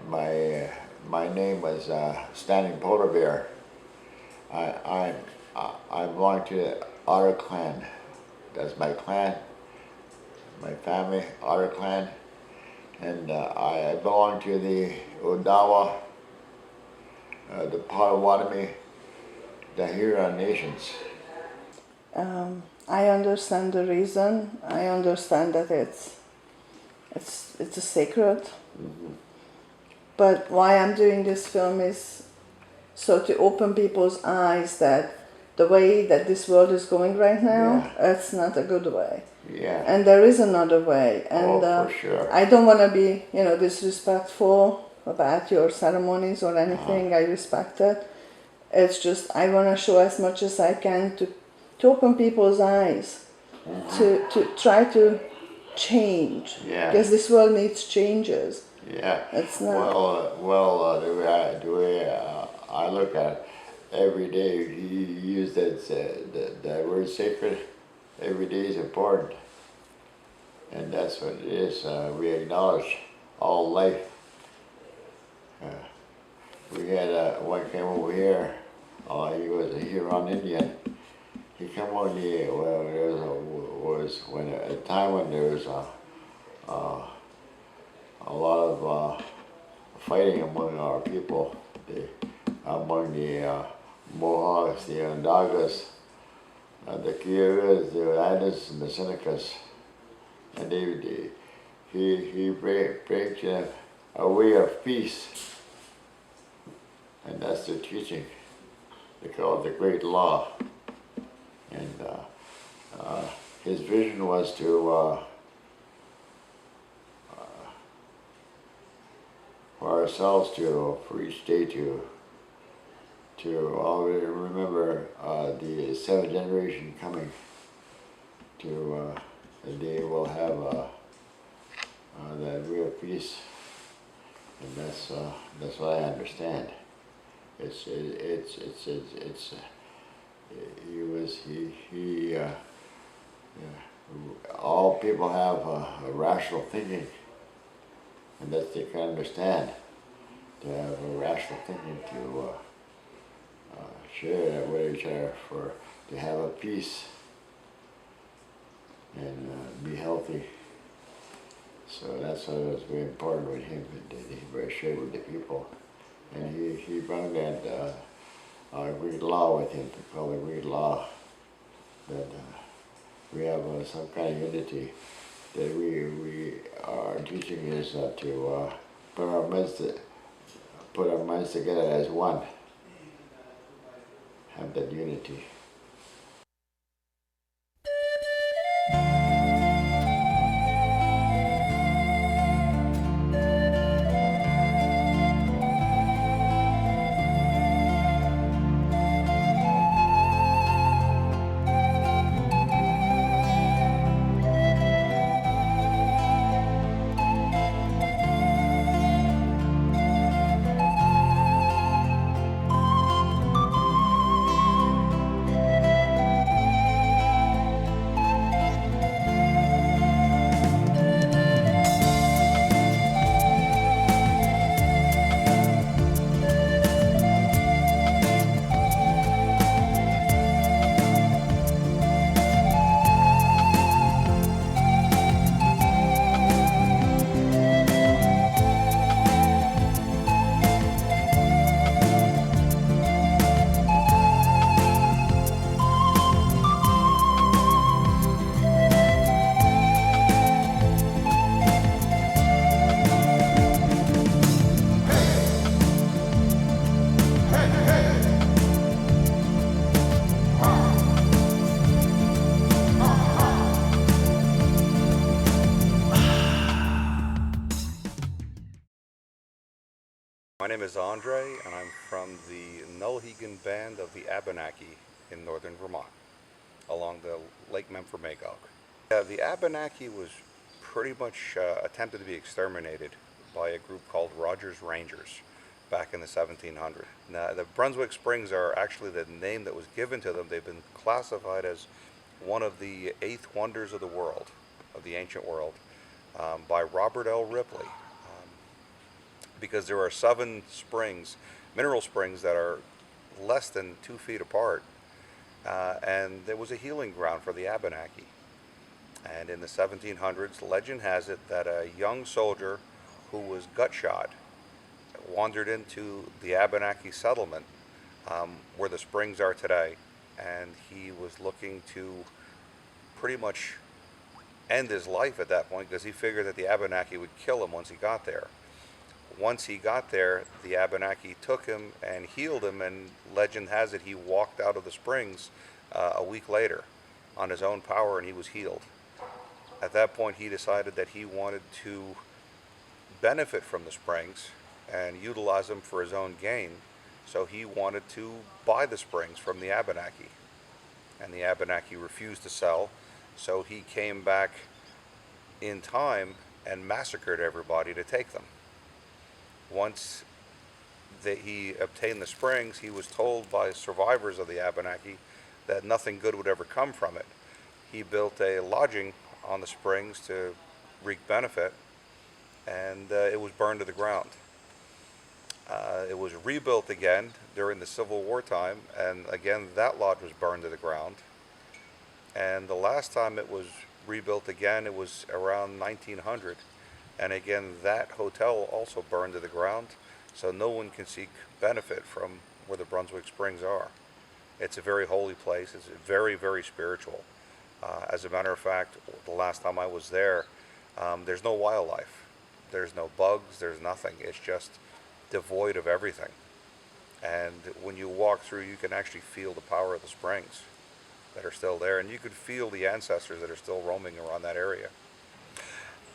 S10: My name was Standing Polar Bear. I belong to the Otter clan. That's my clan, my family, Otter clan, and I belong to the Odawa, the Potawatomi, the Huron nations.
S1: I understand the reason. I understand that it's a sacred.
S10: Mm-hmm.
S1: But why I'm doing this film is so to open people's eyes that the way that this world is going right now, it's not a good way.
S10: Yeah.
S1: And there is another way. And
S10: for sure.
S1: I don't want to be, disrespectful about your ceremonies or anything. I respect it. It's just I want to show as much as I can to open people's eyes, to try to change.
S10: Yeah.
S1: Because this world needs changes.
S10: Yeah.
S1: It's not.
S10: The way I look at it, every day you use that word sacred. Every day is important, and that's what it is. We acknowledge all life. We had one came over here. He was a Huron Indian. He came over here. Well, there was when a time when there was a lot of fighting among our people, among the Mohawks, the Onondagas, the Kiowas, the Atlantis, and the Senecas, and he brings a way of peace, and that's their teaching. They call it the Great Law, and his vision was to for ourselves for each day to always remember the seventh generation coming to the day we'll have that real peace, and that's what I understand. All people have a rational thinking, and that they can understand, to have a rational thinking share that with each other to have a peace and be healthy. So that's what was very important with him, that he shared with the people. And he brought that Greek law with him, we call it Greek law, that we have some kind of unity, that we our teaching is to put our minds together as one, have that unity.
S11: My name is Andre, and I'm from the Nullhegan Band of the Abenaki in northern Vermont, along the Lake Memphremagog. The Abenaki was pretty much attempted to be exterminated by a group called Rogers Rangers back in the 1700s. Now, the Brunswick Springs are actually the name that was given to them. They've been classified as one of the 8th wonders of the world, of the ancient world, by Robert L. Ripley. Because there are 7 springs, mineral springs, that are less than 2 feet apart, and there was a healing ground for the Abenaki. And in the 1700s, legend has it that a young soldier who was gut shot wandered into the Abenaki settlement where the springs are today, and he was looking to pretty much end his life at that point because he figured that the Abenaki would kill him once he got there. Once he got there, the Abenaki took him and healed him, and legend has it he walked out of the springs a week later on his own power, and he was healed. At that point, he decided that he wanted to benefit from the springs and utilize them for his own gain, so he wanted to buy the springs from the Abenaki. And the Abenaki refused to sell, so he came back in time and massacred everybody to take them. Once he obtained the springs, he was told by survivors of the Abenaki that nothing good would ever come from it. He built a lodging on the springs to wreak benefit, and it was burned to the ground. It was rebuilt again during the Civil War time, and again that lodge was burned to the ground. And the last time it was rebuilt again, it was around 1900. And again, that hotel also burned to the ground, so no one can seek benefit from where the Brunswick Springs are. It's a very holy place. It's very, very spiritual. As a matter of fact, the last time I was there, there's no wildlife. There's no bugs. There's nothing. It's just devoid of everything. And when you walk through, you can actually feel the power of the springs that are still there, and you could feel the ancestors that are still roaming around that area.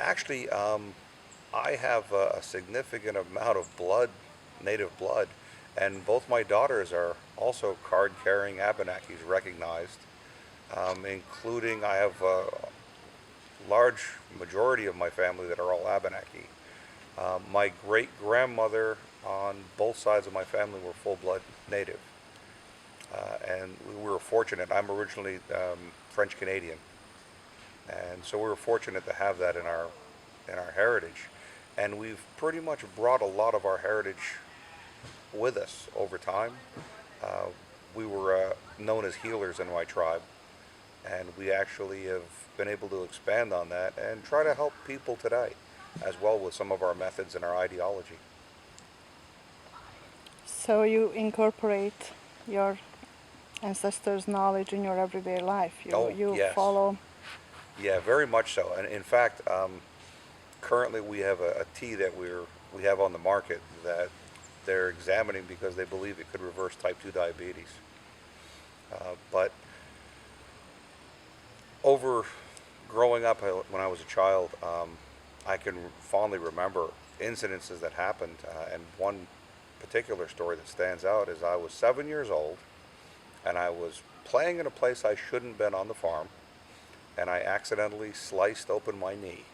S11: Actually, I have a significant amount of blood, native blood, and both my daughters are also card-carrying Abenakis recognized, including I have a large majority of my family that are all Abenaki. My great-grandmother on both sides of my family were full-blood native, and we were fortunate. I'm originally French-Canadian. And so we were fortunate to have that in our heritage, and we've pretty much brought a lot of our heritage with us over time. we were known as healers in my tribe, and we actually have been able to expand on that and try to help people today as well with some of our methods and our ideology.
S1: So you incorporate your ancestors' knowledge in your everyday life.
S11: Oh,
S1: You
S11: yes.
S1: follow.
S11: Yeah, very much so. And in fact, currently we have a tea that we have on the market that they're examining because they believe it could reverse type 2 diabetes. But over growing up when I was a child, I can fondly remember incidences that happened. And one particular story that stands out is I was 7 years old and I was playing in a place I shouldn't have been on the farm, and I accidentally sliced open my knee.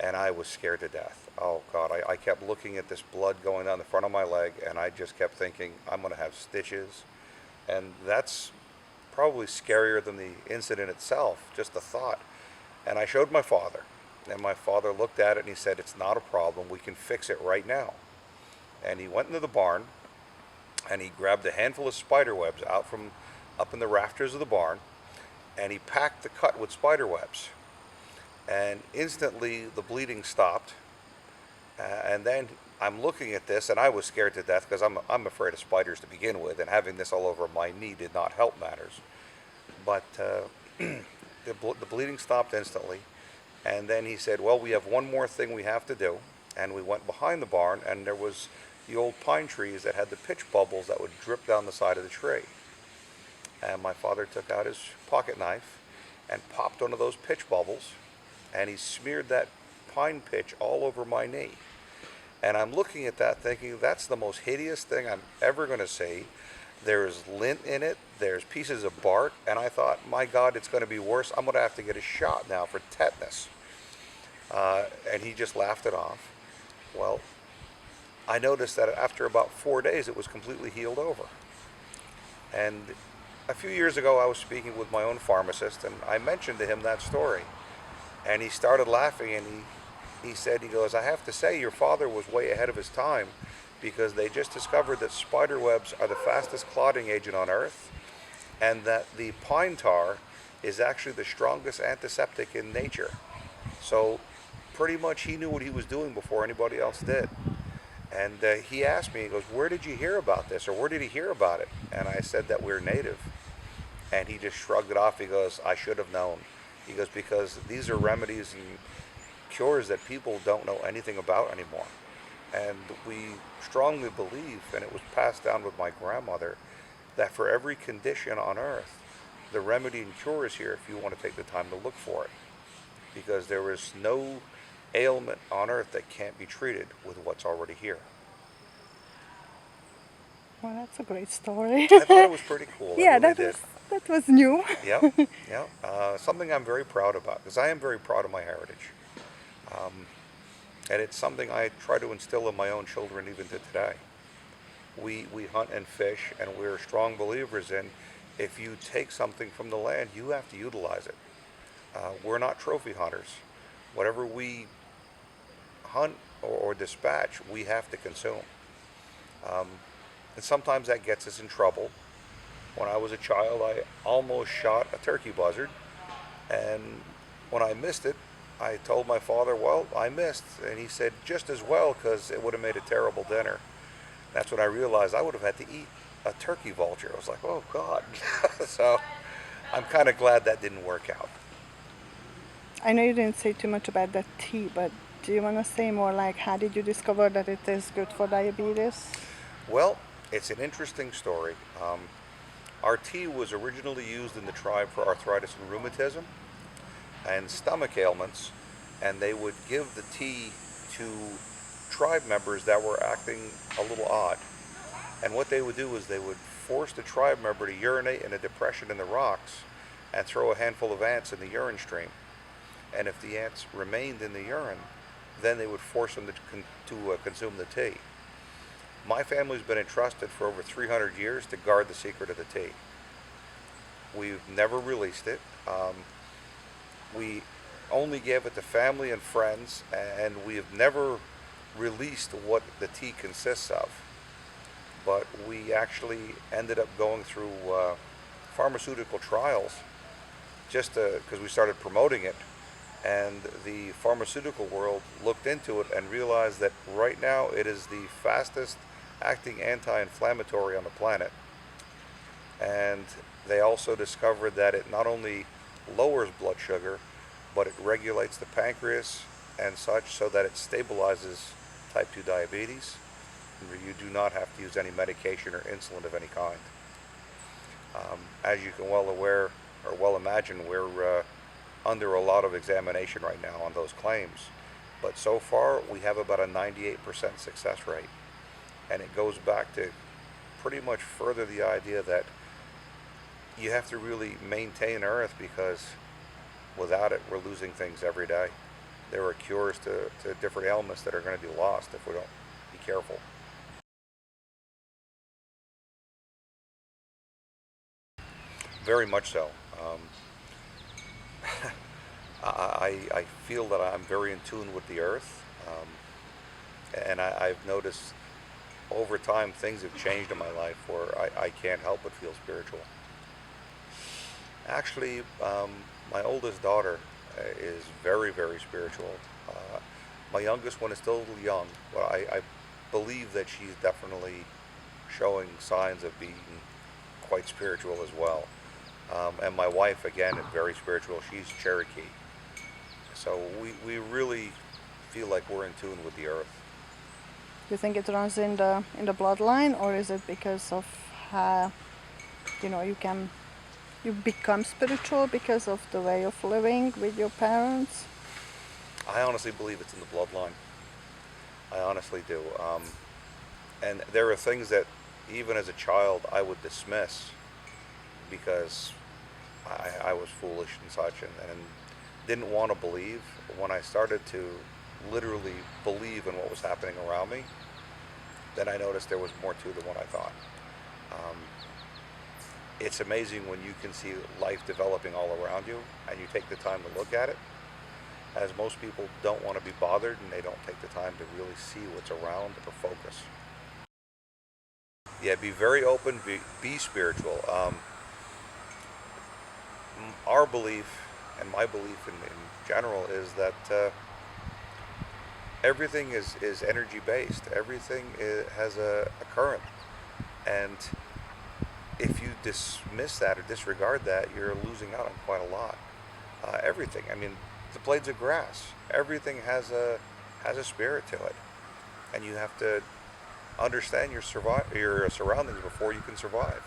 S11: And I was scared to death. Oh God, I kept looking at this blood going down the front of my leg, and I just kept thinking, I'm gonna have stitches. And that's probably scarier than the incident itself, just the thought. And I showed my father, and my father looked at it and he said, it's not a problem, we can fix it right now. And he went into the barn and he grabbed a handful of spider webs out from up in the rafters of the barn, and he packed the cut with spider webs. And instantly the bleeding stopped. And then I'm looking at this, and I was scared to death because I'm afraid of spiders to begin with, and having this all over my knee did not help matters. But the bleeding stopped instantly. And then he said, well, we have one more thing we have to do. And we went behind the barn, and there was the old pine trees that had the pitch bubbles that would drip down the side of the tree. And my father took out his pocket knife and popped one of those pitch bubbles, and he smeared that pine pitch all over my knee. And I'm looking at that thinking, that's the most hideous thing I'm ever going to see. There's lint in it, there's pieces of bark, and I thought, my God, it's going to be worse. I'm going to have to get a shot now for tetanus. And he just laughed it off. Well, I noticed that after about 4 days, it was completely healed over. And a few years ago, I was speaking with my own pharmacist, and I mentioned to him that story. And he started laughing, and he said, he goes, I have to say, your father was way ahead of his time, because they just discovered that spider webs are the fastest clotting agent on Earth, and that the pine tar is actually the strongest antiseptic in nature. So pretty much he knew what he was doing before anybody else did. And he asked me, he goes, where did you hear about this, or where did he hear about it? And I said that we're native. And he just shrugged it off. He goes, I should have known. He goes, because these are remedies and cures that people don't know anything about anymore. And we strongly believe, and it was passed down with my grandmother, that for every condition on earth, the remedy and cure is here if you want to take the time to look for it. Because there is no ailment on earth that can't be treated with what's already here.
S1: Well, that's a great story.
S11: I thought it was pretty cool.
S1: Yeah,
S11: I really
S1: that was new.
S11: Yep, yep. Something I'm very proud about, because I am very proud of my heritage. And it's something I try to instill in my own children even to today. We hunt and fish, and we're strong believers in, if you take something from the land, you have to utilize it. We're not trophy hunters. Whatever we hunt or dispatch, we have to consume. And sometimes that gets us in trouble. When I was a child, I almost shot a turkey buzzard, and when I missed it, I told my father, well, I missed, and he said, just as well, because it would have made a terrible dinner. That's when I realized I would have had to eat a turkey vulture. I was like, oh God. So I'm kind of glad that didn't work out.
S1: I know you didn't say too much about that tea, but do you want to say more, like how did you discover that it is good for diabetes?
S11: Well, it's an interesting story. Our tea was originally used in the tribe for arthritis and rheumatism and stomach ailments, and they would give the tea to tribe members that were acting a little odd. And what they would do is they would force the tribe member to urinate in a depression in the rocks and throw a handful of ants in the urine stream. And if the ants remained in the urine, then they would force them to consume the tea. My family's been entrusted for over 300 years to guard the secret of the tea. We've never released it. We only gave it to family and friends, and we have never released what the tea consists of. but we actually ended up going through pharmaceutical trials just because we started promoting it. And the pharmaceutical world looked into it and realized that right now it is the fastest acting anti-inflammatory on the planet. And they also discovered that it not only lowers blood sugar, but it regulates the pancreas and such so that it stabilizes type 2 diabetes. You do not have to use any medication or insulin of any kind. As you can well aware or well imagine, we're under a lot of examination right now on those claims. But so far, we have about a 98% success rate. And it goes back to pretty much further the idea that you have to really maintain Earth, because without it, we're losing things every day. There are cures to different ailments that are going to be lost if we don't be careful. Very much so. I feel that I'm very in tune with the Earth, and I've noticed over time things have changed in my life where I can't help but feel spiritual. Actually, my oldest daughter is very, very spiritual. My youngest one is still a little young, but I believe that she's definitely showing signs of being quite spiritual as well. And my wife, again, is very spiritual. She's Cherokee. So we really feel like we're in tune with the Earth.
S1: Do you think it runs in the bloodline, or is it because of you become spiritual because of the way of living with your parents?
S11: I honestly believe it's in the bloodline. I honestly do. And there are things that even as a child I would dismiss because I was foolish and such, and didn't want to believe. When I started to literally believe in what was happening around me, then I noticed there was more to it than what I thought. It's amazing when you can see life developing all around you and you take the time to look at it, as most people don't want to be bothered and they don't take the time to really see what's around or focus. Yeah, be very open, be spiritual. Our belief and my belief in general is that everything is energy based. Everything has a current, and if you dismiss that or disregard that, you're losing out on quite a lot. Everything. I mean, the blades of grass. Everything has a spirit to it, and you have to understand your surroundings before you can survive.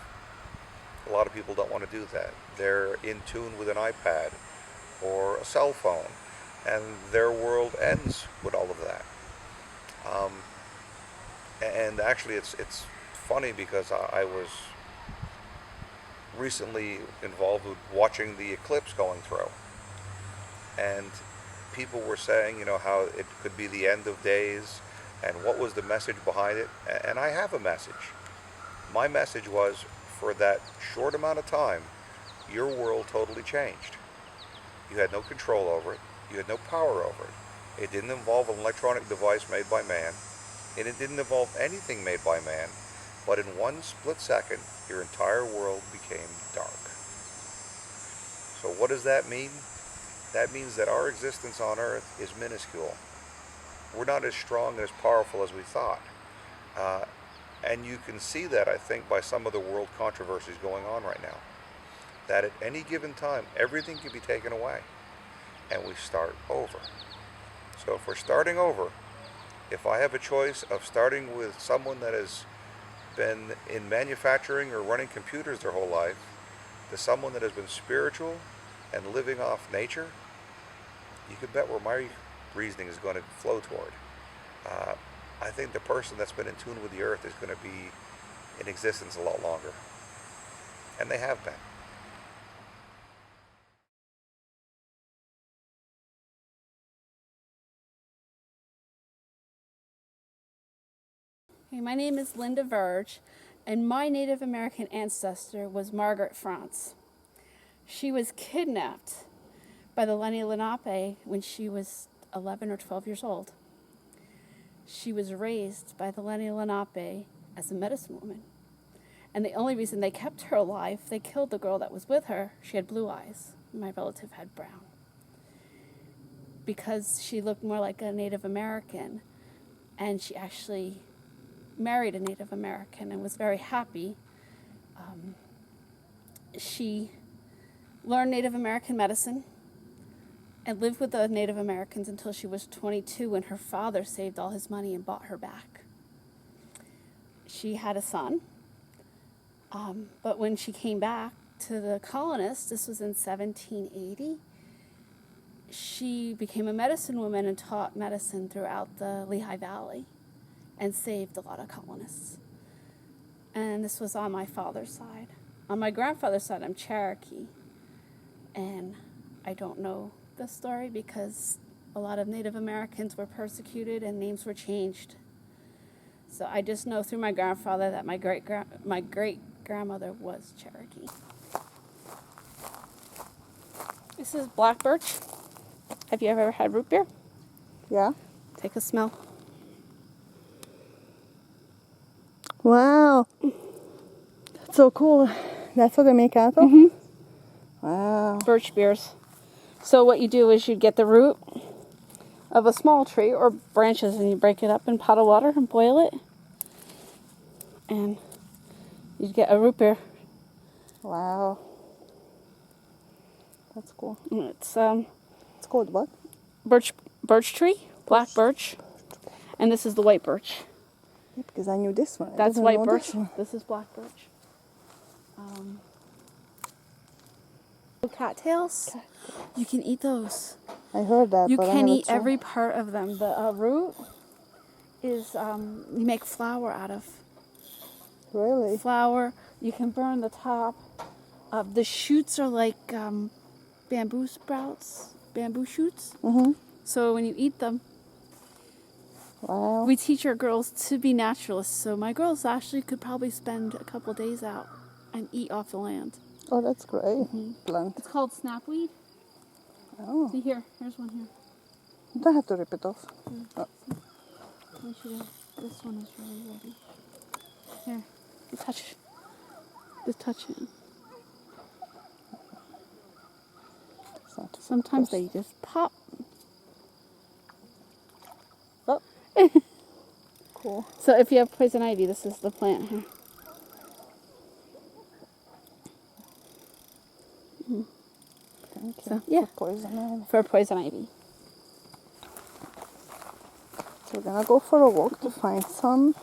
S11: A lot of people don't want to do that. They're in tune with an iPad or a cell phone, and their world ends with all of that. And actually, it's funny because I was recently involved with watching the eclipse going through, and people were saying, how it could be the end of days, and what was the message behind it. And I have a message. My message was, for that short amount of time, your world totally changed. You had no control over it. You had no power over it. It didn't involve an electronic device made by man, and it didn't involve anything made by man, but in one split second, your entire world became dark. So what does that mean? That means that our existence on Earth is minuscule. We're not as strong and as powerful as we thought. And you can see that, I think, by some of the world controversies going on right now. That at any given time, everything can be taken away, and we start over. So if we're starting over, if I have a choice of starting with someone that has been in manufacturing or running computers their whole life, to someone that has been spiritual and living off nature, you can bet where my reasoning is going to flow toward. I think the person that's been in tune with the Earth is going to be in existence a lot longer. And they have been.
S12: Hey, my name is Linda Verge, and my Native American ancestor was Margaret France. She was kidnapped by the Lenni Lenape when she was 11 or 12 years old. She was raised by the Lenni Lenape as a medicine woman. And the only reason they kept her alive, they killed the girl that was with her. She had blue eyes. My relative had brown. Because she looked more like a Native American, and she actually married a Native American and was very happy. She learned Native American medicine and lived with the Native Americans until she was 22, when her father saved all his money and bought her back. She had a son, but when she came back to the colonists, this was in 1780, she became a medicine woman and taught medicine throughout the Lehigh Valley and saved a lot of colonists. And this was on my father's side. On my grandfather's side, I'm Cherokee, and I don't know the story because a lot of Native Americans were persecuted and names were changed. So I just know through my grandfather that my great grandmother was Cherokee. This is black birch. Have you ever had root beer?
S1: Yeah.
S12: Take a smell.
S1: Wow. That's so cool. That's what they make out of?
S12: Mm-hmm.
S1: Wow.
S12: Birch beers. So what you do is you get the root of a small tree or branches and you break it up in a pot of water and boil it. And you get a root beer.
S1: Wow. That's cool.
S12: And it's
S1: called what?
S12: birch tree, black birch. And this is the white birch.
S1: Yeah, because I knew this one.
S12: That's white birch. This is black birch. Cattails, you can eat those.
S1: I heard that.
S12: You
S1: but
S12: can
S1: I
S12: eat every part of them. The root is you make flour out of.
S1: Really?
S12: Flour. You can burn the top. The shoots are like bamboo sprouts, bamboo shoots.
S1: Mm-hmm.
S12: So when you eat them,
S1: wow.
S12: We teach our girls to be naturalists. So my girls actually could probably spend a couple days out and eat off the land.
S1: Oh, that's great.
S12: Mm-hmm.
S1: Plant.
S12: It's called snapweed.
S1: Oh.
S12: See here, here's one here.
S1: You don't have to rip it off. Oh.
S12: This one is really ready. Here, just touch it. Sometimes they just pop.
S1: Oh. Cool.
S12: So if you have poison ivy, this is the plant here. Mm-hmm.
S1: Thank you.
S12: So, yeah.
S1: For poison ivy.
S12: For poison ivy.
S1: So we're gonna go for a walk to find some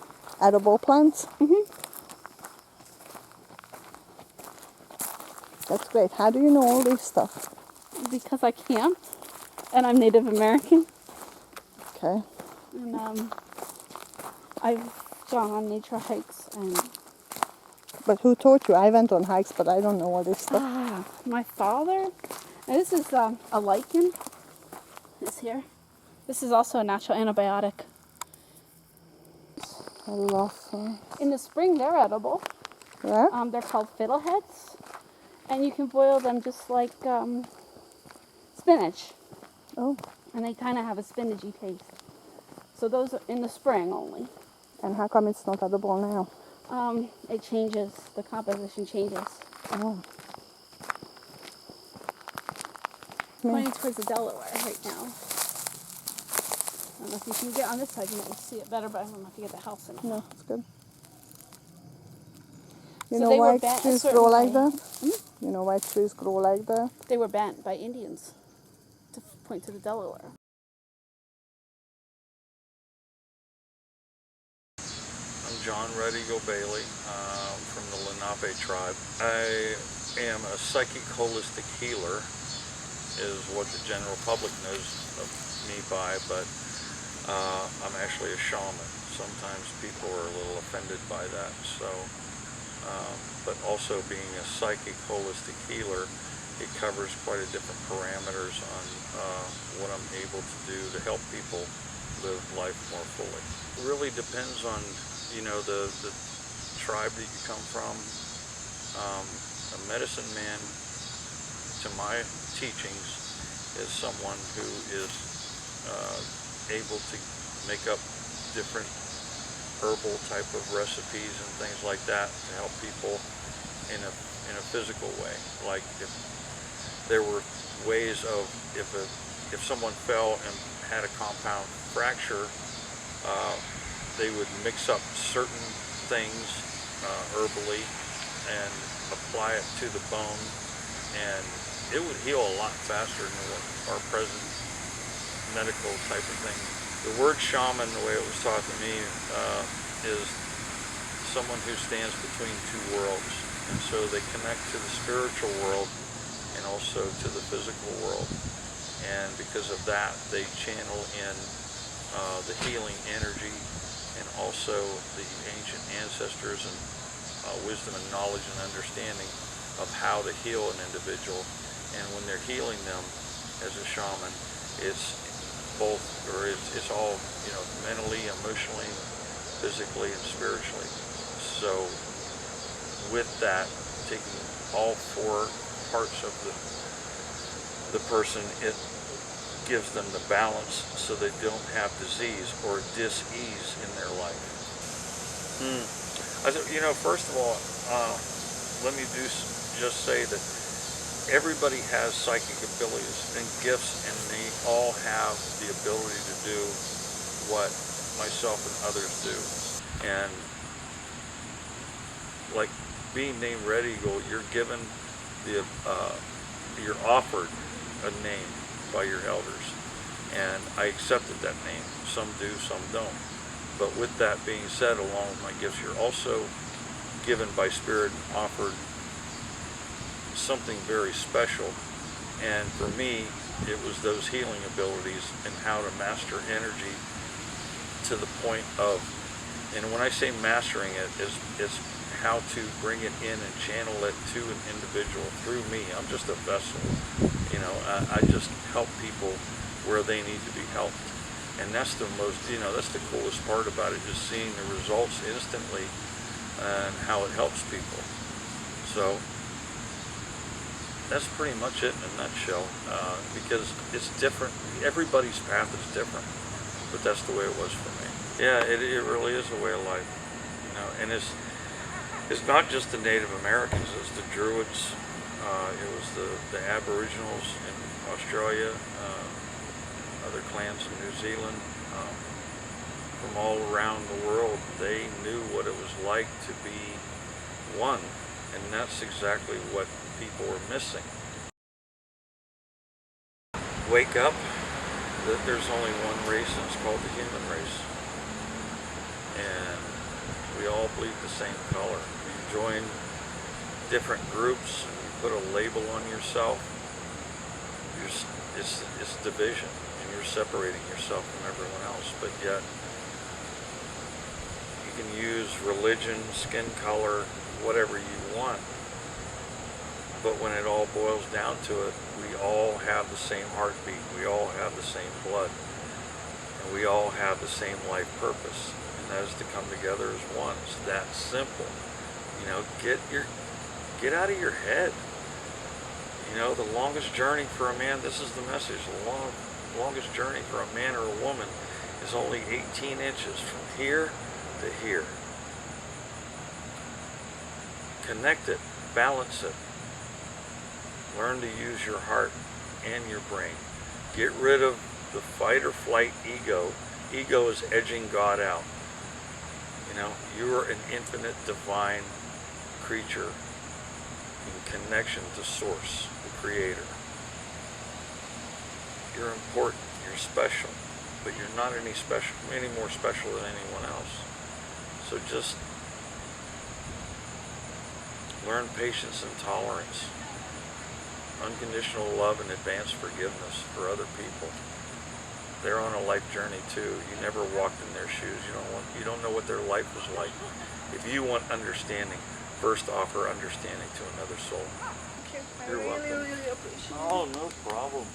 S1: edible plants.
S12: Mm-hmm.
S1: That's great. How do you know all this stuff?
S12: Because I camped, and I'm Native American.
S1: Okay.
S12: And I've gone on nature hikes and.
S1: But who taught you? I went on hikes, but I don't know all this stuff.
S12: My father. And this is a lichen. This here. This is also a natural antibiotic.
S1: I love them.
S12: In the spring, they're edible.
S1: Yeah?
S12: They're called fiddleheads. And you can boil them just like spinach.
S1: Oh.
S12: And they kind of have a spinachy taste. So those are in the spring only.
S1: And how come it's not edible now?
S12: It changes. The composition changes.
S1: Oh.
S12: Pointing towards the Delaware right now. I don't know if you can get on this side, you might see it better, but I don't know if you get the house in it.
S1: No, it's good. You
S12: So
S1: know
S12: they
S1: why
S12: were bent a
S1: trees
S12: certain
S1: grow like
S12: way.
S1: that?
S12: Hmm?
S1: You know why trees grow like that?
S12: They were bent by Indians to point to the Delaware.
S13: I'm John Redigo Bailey from the Lenape tribe. I am a psychic holistic healer, is what the general public knows of me by, but I'm actually a shaman. Sometimes people are a little offended by that. So, but also being a psychic holistic healer, it covers quite a different parameters on what I'm able to do to help people live life more fully. It really depends on, you know, the tribe that you come from. A medicine man, to my teachings, is someone who is able to make up different herbal type of recipes and things like that to help people in a physical way. Like if there were ways of if someone fell and had a compound fracture, they would mix up certain things herbally and apply it to the bone, and it would heal a lot faster than what our present medical type of thing. The word shaman, the way it was taught to me, is someone who stands between two worlds. And so they connect to the spiritual world and also to the physical world. And because of that, they channel in the healing energy and also the ancient ancestors and wisdom and knowledge and understanding of how to heal an individual. And when they're healing them as a shaman, it's both, or it's all, you know, mentally, emotionally, physically, and spiritually. So with that, taking all four parts of the person, it gives them the balance so they don't have disease or dis-ease in their life. You know, first of all, let me just say that everybody has psychic abilities and gifts, and they all have the ability to do what myself and others do. And like being named Red Eagle, you're given you're offered a name by your elders, and I accepted that name. Some do, some don't. But with that being said, along with my gifts, you're also given by Spirit and offered something very special. And for me, it was those healing abilities and how to master energy to the point of, and when I say mastering it, is how to bring it in and channel it to an individual through me. I'm just a vessel. You know, I just help people where they need to be helped. And that's the most, you know, that's the coolest part about it, just seeing the results instantly and how it helps people. So that's pretty much it in a nutshell, because it's different. Everybody's path is different, but that's the way it was for me. Yeah, it really is a way of life, you know, and it's not just the Native Americans, it's the Druids, it was the Aboriginals in Australia, other clans in New Zealand, from all around the world. They knew what it was like to be one, and that's exactly what people were missing. Wake up that there's only one race, and it's called the human race. And we all bleed the same color. You join different groups and you put a label on yourself, it's division, and you're separating yourself from everyone else. But yet you can use religion, skin color, whatever you want. But when it all boils down to it, we all have the same heartbeat, we all have the same blood, and we all have the same life purpose, and that is to come together as one. It's that simple. You know, get out of your head. You know, the longest journey for a man, this is the message, the longest journey for a man or a woman is only 18 inches from here to here. Connect it, balance it. Learn to use your heart and your brain. Get rid of the fight or flight ego. Ego is edging God out. You know, you are an infinite divine creature in connection to Source, the Creator. You're important, you're special, but you're not any more special than anyone else. So just learn patience and tolerance, unconditional love and advanced forgiveness for other people. They're on a life journey too. You never walked in their shoes. You don't know what their life was like. If you want understanding, first offer understanding to another soul.
S7: Thank you.
S13: You're welcome.
S7: Really appreciate it.
S13: Oh, no problem.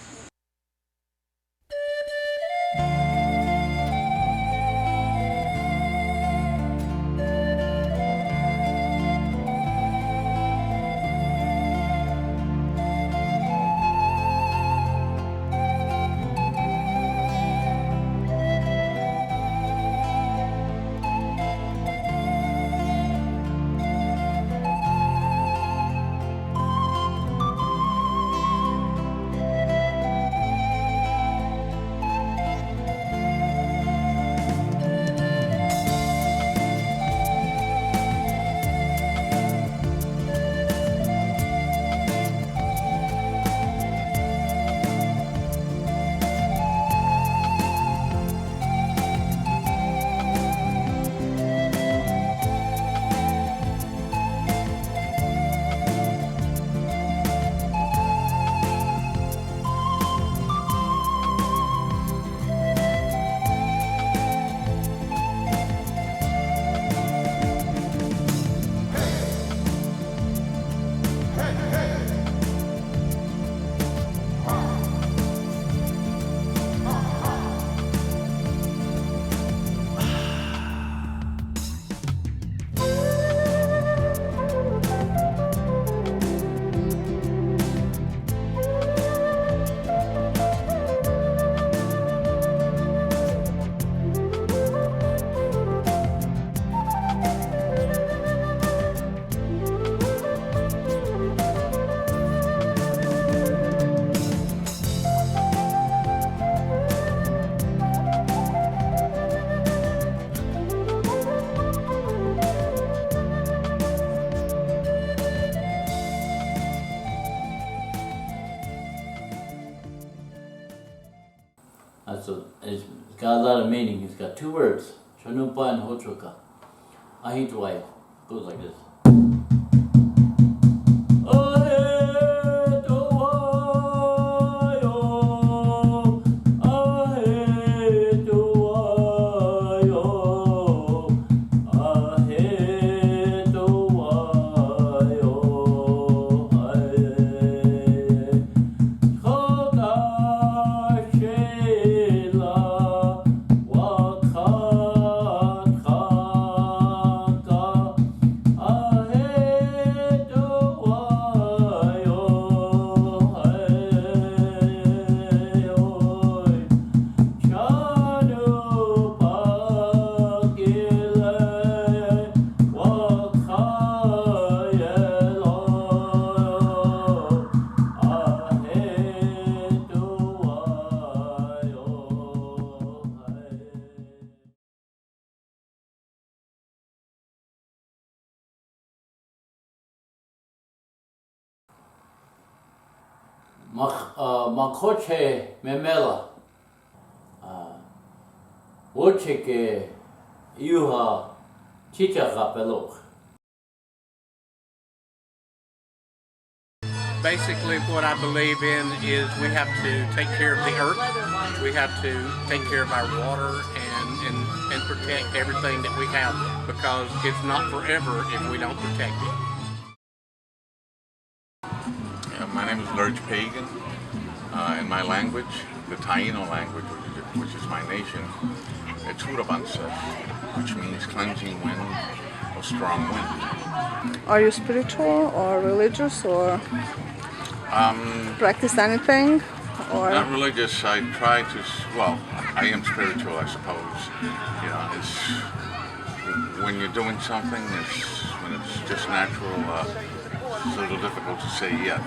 S14: It's got a lot of meaning. It's got two words. Shanupa and Hotroka. Ahitwayo. Goes like this. Makoche memela. Wocheke yuha chicha kapelok.
S15: Basically, what I believe in is we have to take care of the earth. We have to take care of our water and protect everything that we have, because it's not forever if we don't protect it.
S16: My name is Lurch Pagan. In my language, the Taino language, which is my nation, it's Hurabansa, which means cleansing wind or strong wind.
S1: Are you spiritual or religious or practice anything? Or
S16: not religious. I try to. Well, I am spiritual, I suppose. You know, it's when you're doing something, when it's just natural. It's a little difficult to say, yeah,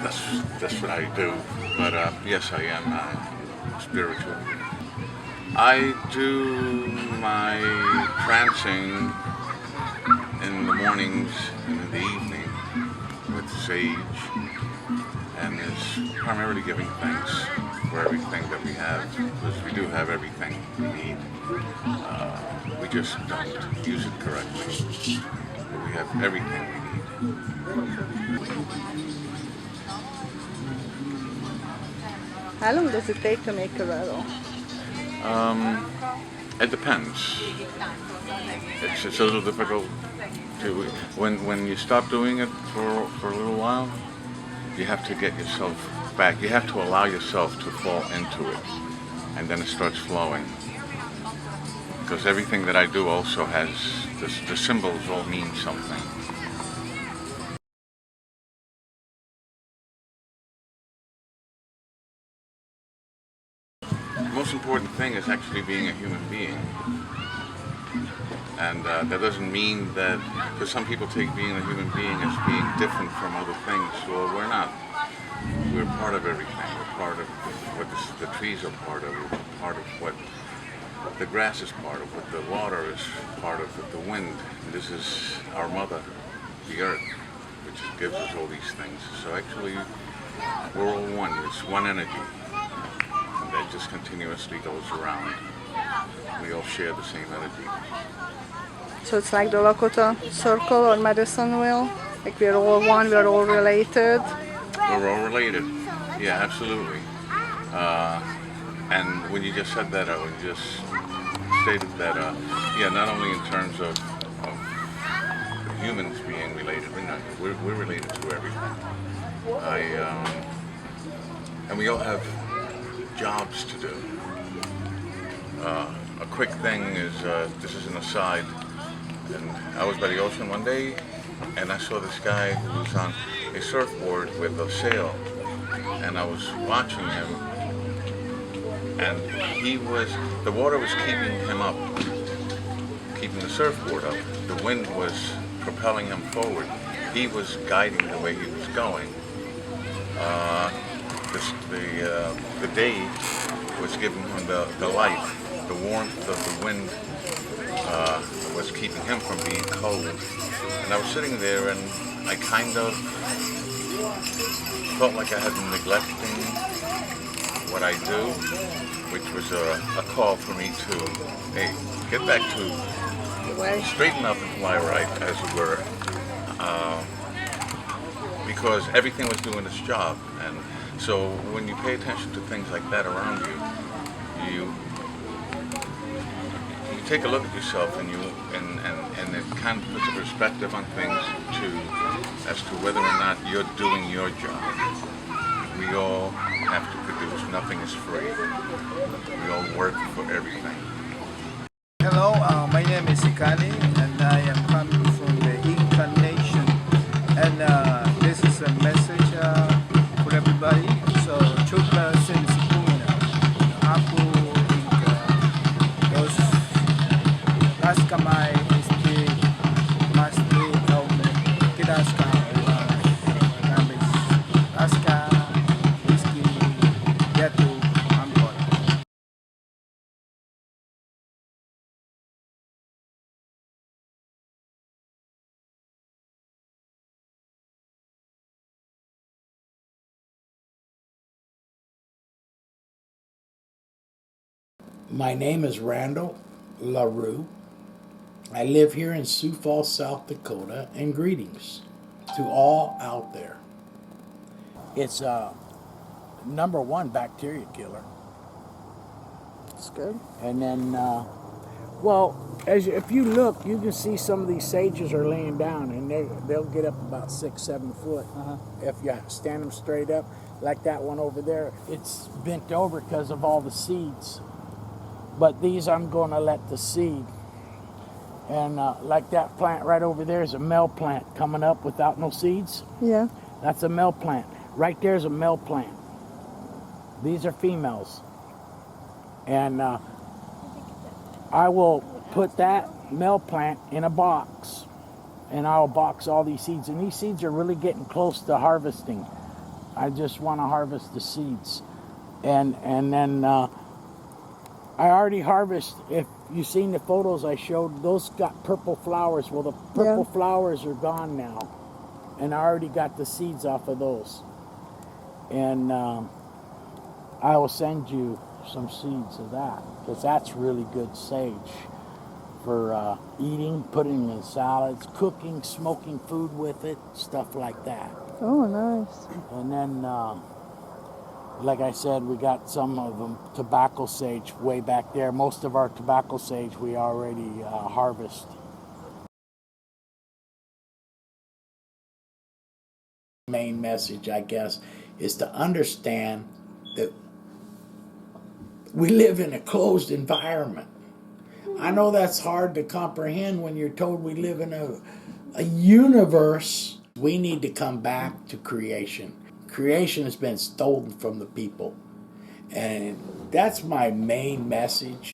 S16: that's what I do. But yes, I am spiritual. I do my trancing in the mornings and in the evening with sage, and is primarily giving thanks for everything that we have, because we do have everything we need. We just don't use it correctly, but we have everything we need.
S1: how long does it take to make a rattle?
S16: It depends. It's a little difficult to, when you stop doing it for a little while, you have to get yourself back. You have to allow yourself to fall into it, and then it starts flowing. Because everything that I do also has, the symbols all mean something. The most important thing is actually being a human being. And that doesn't mean that, because some people take being a human being as being different from other things. Well, we're not. We're part of everything. We're part of what the trees are part of. We're part of what the grass is part of, what the water is part of, what the wind. This is our mother, the earth, which gives us all these things. So actually, we're all one. It's one energy. And that just continuously goes around. We all share the same energy.
S1: So it's like the Lakota circle or medicine wheel? Like we're all one, we're all related?
S16: We're all related. Yeah, absolutely. And when you just said that, when you just stated that, yeah, not only in terms of humans being related. We're not. We're related to everything. And we all have jobs to do. A quick thing is, this is an aside, and I was by the ocean one day, and I saw this guy who was on a surfboard with a sail, and I was watching him, and the water was keeping him up, keeping the surfboard up. The wind was propelling him forward. He was guiding the way he was going. The day was giving him the light. The warmth of the wind was keeping him from being cold. And I was sitting there and I kind of felt like I had been neglecting what I do, which was a call for me to, hey, get back to straighten up and fly right, as it were. Because everything was doing its job. And so when you pay attention to things like that around you, you take a look at yourself and it kind of puts a perspective on things as to whether or not you're doing your job. We all have to produce. Nothing is free. We all work for everything.
S17: Hello, my name is Ikani and I am coming from the Incan Nation, and this is a message for everybody. So, chukla sensikuna, aku dos las kamay masti kaume kidaska kamis aska whisky yatu ambon.
S18: My name is Randall LaRue. I live here in Sioux Falls, South Dakota, and greetings to all out there. It's a #1 bacteria killer.
S1: It's good.
S18: And then, well, if you look, you can see some of these sages are laying down, and they'll get up about 6-7 foot. If you stand them straight up, like that one over there, it's bent over because of all the seeds. But these I'm going to let the seed. And like that plant right over there is a male plant coming up without no seeds.
S1: Yeah.
S18: That's a male plant. Right there is a male plant. These are females. And I will put that male plant in a box. And I'll box all these seeds. And these seeds are really getting close to harvesting. I just want to harvest the seeds. And then I already harvest. If you've seen the photos I showed, those got purple flowers. Well, the purple flowers are gone now. And I already got the seeds off of those. And I will send you some seeds of that, because that's really good sage for eating, putting in salads, cooking, smoking food with it, stuff like that.
S1: Oh, nice.
S18: And then, like I said, we got some of them tobacco sage way back there. Most of our tobacco sage we already harvest. Main message, I guess, is to understand that we live in a closed environment. I know that's hard to comprehend when you're told we live in a universe. We need to come back to creation. Creation has been stolen from the people. And that's my main message.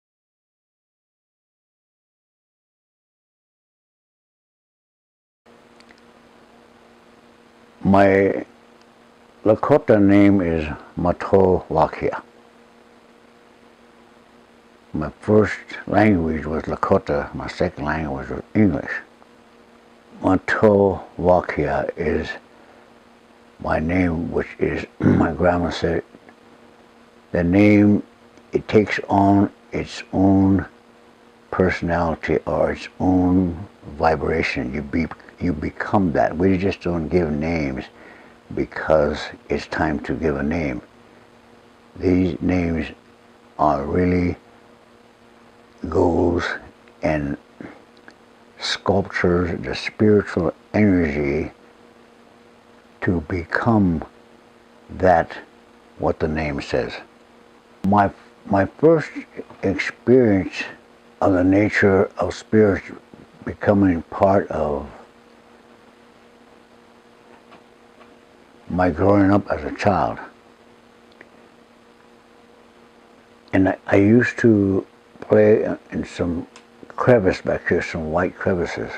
S19: My Lakota name is Mato Wakia. My first language was Lakota, my second language was English. Mato Wakia is my name, which is, my grandma said, the name, it takes on its own personality or its own vibration. You become that. We just don't give names because it's time to give a name. These names are really goals and sculptures the spiritual energy to become that what the name says. My first experience of the nature of spirits becoming part of my growing up as a child. And I used to play in some crevice back here, some white crevices.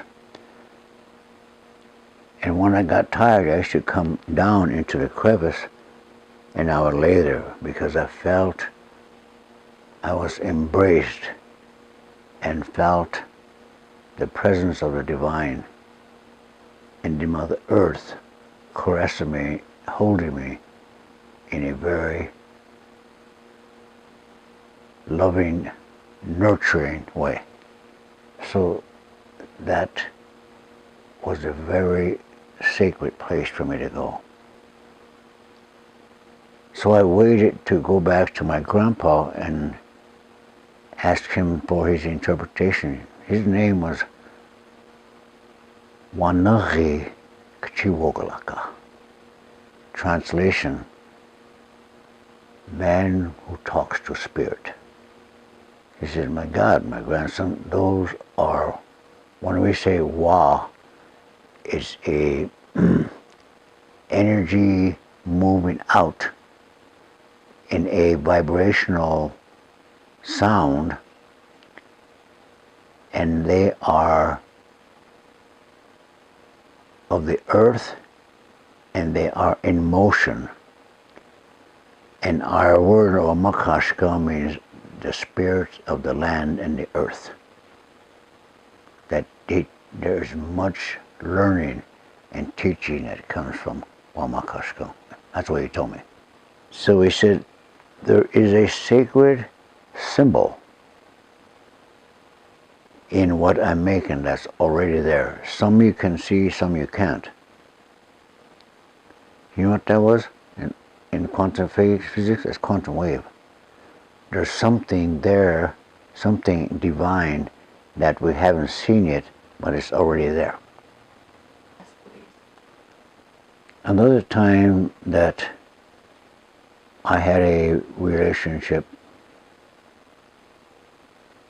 S19: And when I got tired, I used to come down into the crevice and I would lay there because I felt I was embraced and felt the presence of the divine and the Mother Earth caressing me, holding me in a very loving, nurturing way. So that was a very sacred place for me to go. So I waited to go back to my grandpa and ask him for his interpretation. His name was Wanahi Kchiwogalaka. Translation, man who talks to spirit. He said, my God, my grandson, those are, when we say Wa, it's a energy moving out in a vibrational sound, and they are of the earth and they are in motion. And our word Omakashka means the spirits of the land and the earth. That there is much learning and teaching that comes from Wamakashka. That's what he told me. So he said, there is a sacred symbol in what I'm making that's already there. Some you can see, some you can't. You know what that was? In quantum physics, it's quantum wave. There's something there, something divine that we haven't seen yet, but it's already there. Another time that I had a relationship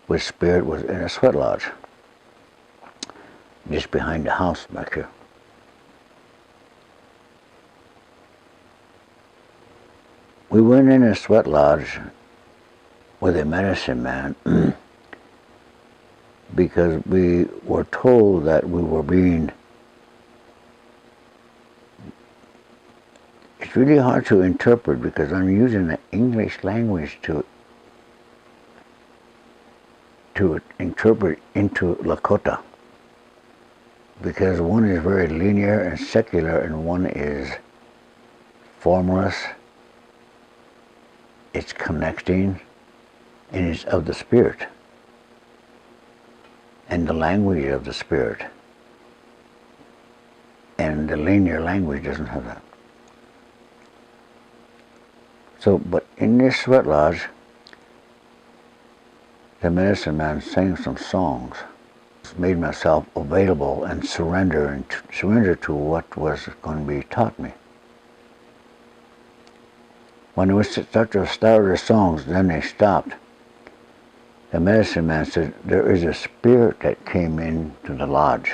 S19: with spirit was in a sweat lodge, just behind the house back here. We went in a sweat lodge with a medicine man because we were told that we were being, it's really hard to interpret because I'm using the English language to interpret into Lakota, because one is very linear and secular and one is formless. It's connecting and it's of the spirit and the language of the spirit, and the linear language doesn't have that. So, but in this sweat lodge, the medicine man sang some songs, made myself available and surrender to what was going to be taught me. When we started the songs, then they stopped. The medicine man said, there is a spirit that came into the lodge,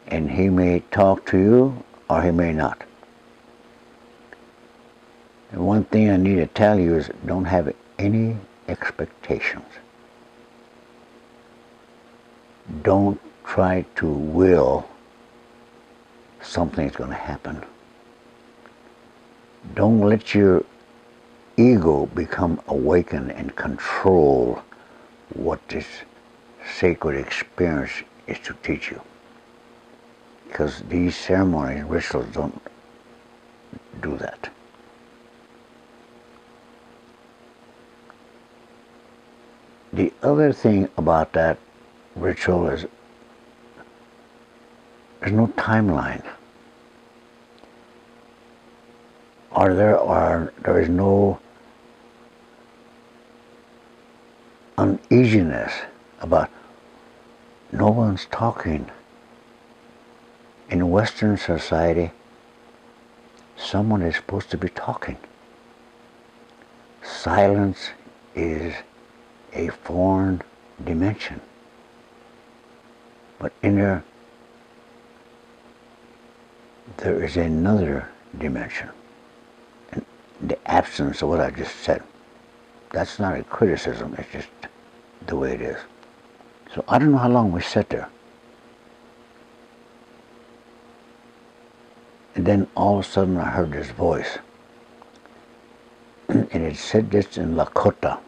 S19: and he may talk to you or he may not. And one thing I need to tell you is don't have any expectations. Don't try to will something's going to happen. Don't let your ego become awakened and control what this sacred experience is to teach you. Because these ceremonies, rituals don't do that. The other thing about that ritual is there's no timeline. Or there is no uneasiness about no one's talking. In Western society, someone is supposed to be talking. Silence is a foreign dimension. But in there is another dimension. And the absence of what I just said. That's not a criticism, it's just the way it is. So I don't know how long we sat there. And then all of a sudden I heard this voice. And it said this in Lakota.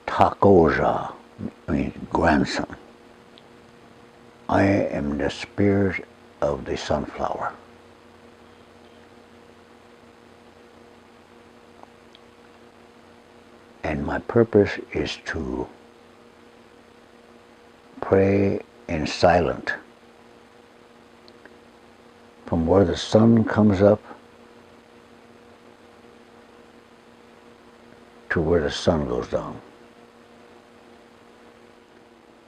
S19: Takoja means grandson. I am the spirit of the sunflower. And my purpose is to pray in silence from where the sun comes up to where the sun goes down.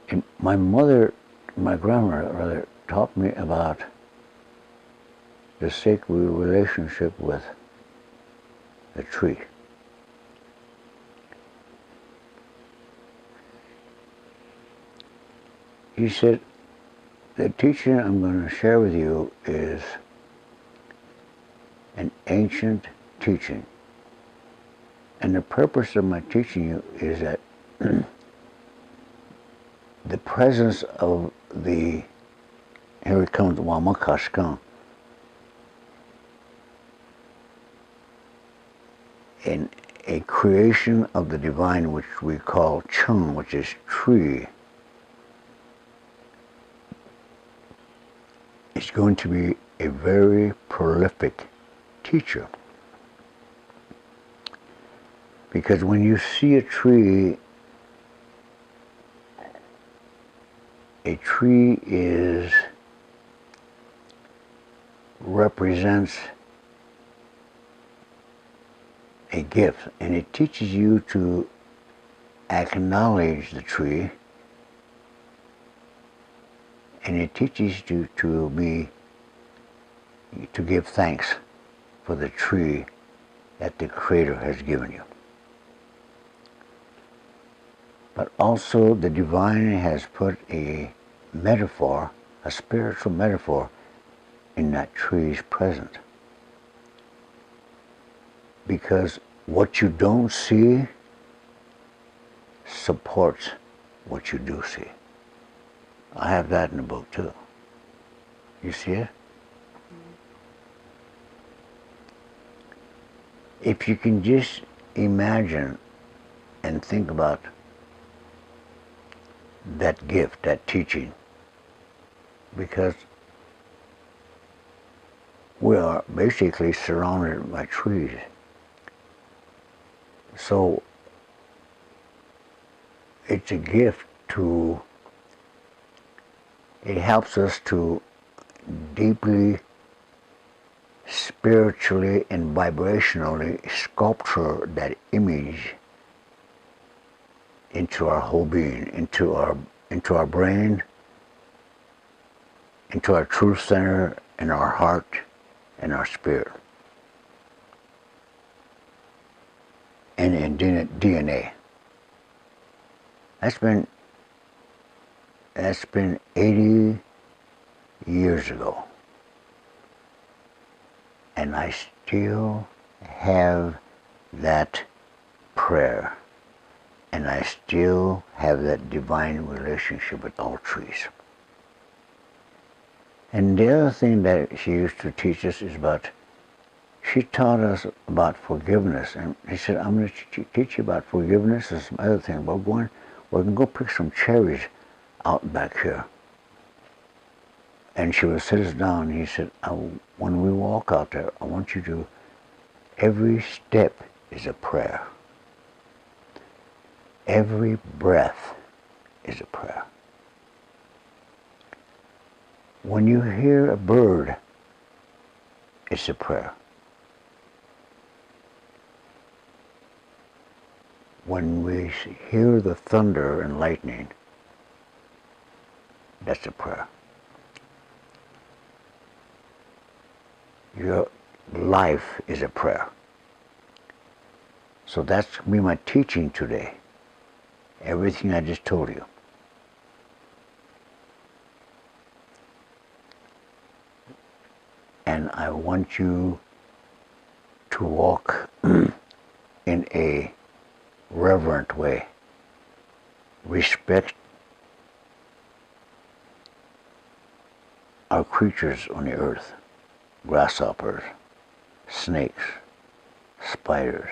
S19: And my grandmother rather, taught me about the sacred relationship with the tree. He said, the teaching I'm going to share with you is an ancient teaching. And the purpose of my teaching you is that the presence of the, here it comes, Wamakashkan, in a creation of the divine which we call Chun, which is tree, is going to be a very prolific teacher. Because when you see a tree represents a gift, and it teaches you to acknowledge the tree, and it teaches you to give thanks for the tree that the Creator has given you. But also the divine has put a metaphor, a spiritual metaphor, in that tree's presence. Because what you don't see supports what you do see. I have that in the book too. You see it? If you can just imagine and think about that gift, that teaching, because we are basically surrounded by trees. So it's a gift it helps us to deeply, spiritually and vibrationally sculpture that image into our whole being, into our brain, into our truth center, in our heart, and our spirit, and in DNA. That's been 80 years ago, and I still have that prayer, and I still have that divine relationship with all trees. And the other thing that she used to teach us is she taught us about forgiveness. And she said, I'm going to teach you about forgiveness and some other things. We're going to go pick some cherries out back here. And she would sit us down, and he said, when we walk out there, I want you to, every step is a prayer. Every breath is a prayer. When you hear a bird, it's a prayer. When we hear the thunder and lightning, that's a prayer. Your life is a prayer. So that's going to be my teaching today. Everything I just told you. And I want you to walk in a reverent way. Respect our creatures on the earth. Grasshoppers, snakes, spiders,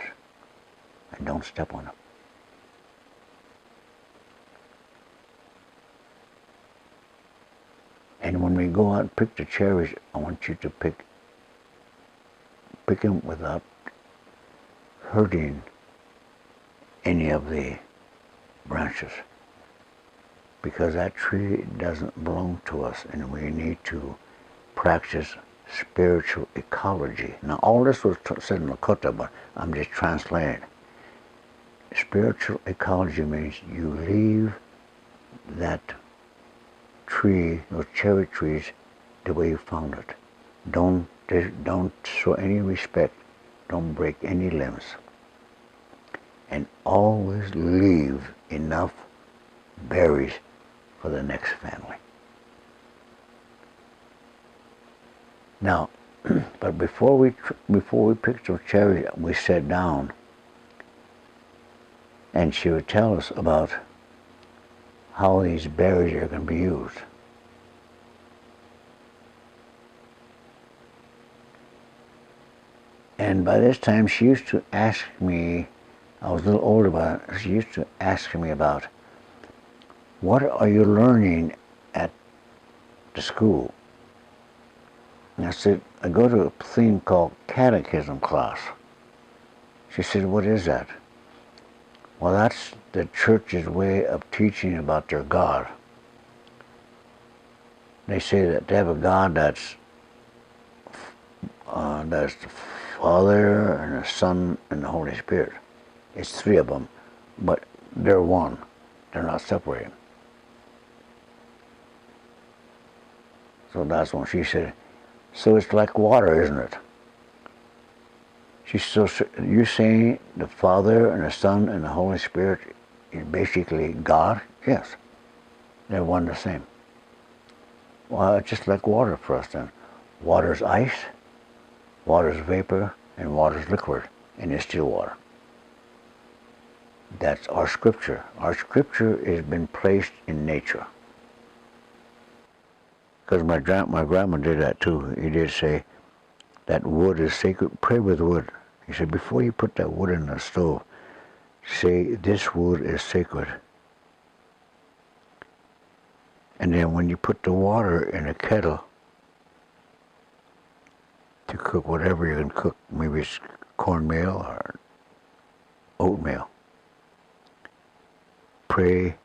S19: and don't step on them. And when we go out and pick the cherries, I want you to pick them without hurting any of the branches, because that tree doesn't belong to us, and we need to practice spiritual ecology. Now, all this was said in Lakota, but I'm just translating it. Spiritual ecology means you leave that tree, those cherry trees, the way you found it. Don't show any respect. Don't break any limbs. And always leave enough berries for the next family. Now, but before we picked those cherries, we sat down, and she would tell us about how these berries are going to be used. And by this time, she used to ask me, I was a little older, but she used to ask me about, what are you learning at the school? And I said, I go to a thing called catechism class. She said, what is that? Well, that's the church's way of teaching about their God. They say that they have a God that's the Father and the Son and the Holy Spirit. It's three of them, but they're one. They're not separated. So that's when she said, so it's like water, isn't it? She said, so you're saying the Father and the Son and the Holy Spirit is basically God? Yes. They're one the same. Well, it's just like water for us then. Water's ice, water's vapor, and water's liquid, and it's still water. That's our scripture. Our scripture has been placed in nature. Because my grandma did that too. He did say that wood is sacred. Pray with wood. He said, before you put that wood in the stove, say, this wood is sacred. And then when you put the water in a kettle to cook whatever you're going to cook, maybe it's cornmeal or oatmeal, pray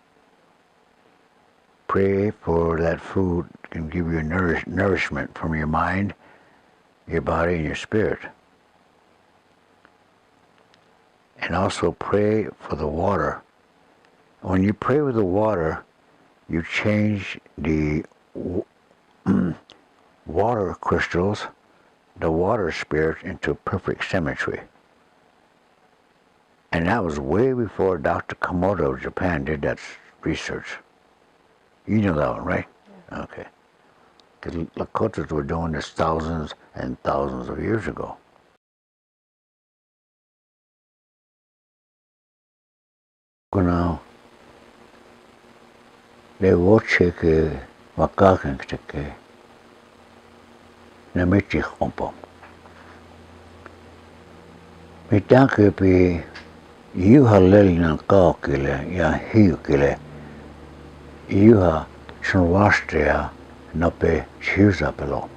S19: for that food can give you nourishment from your mind, your body, and your spirit. And also pray for the water. When you pray with the water, you change the water crystals, the water spirit, into perfect symmetry. And that was way before Dr. Komodo of Japan did that research. You know that one, right? Yeah. Okay. Because Lakotas were doing this thousands and thousands of years ago. Now, le voce che wakakan che ne metti kompo. Mitä köpi juha lelina kaakille ja hiukille juha sunvastea nape chiusapelo.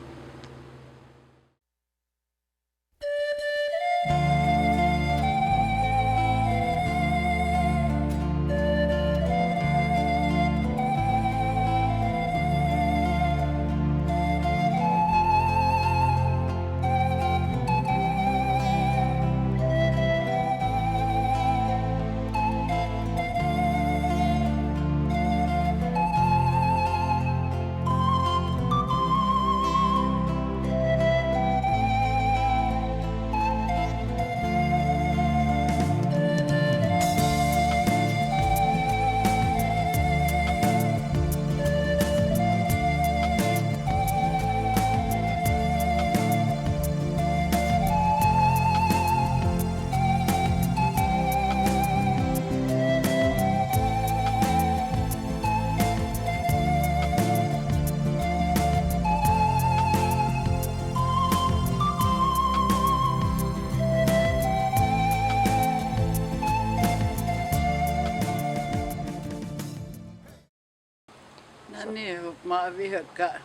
S20: Ma'avihaka.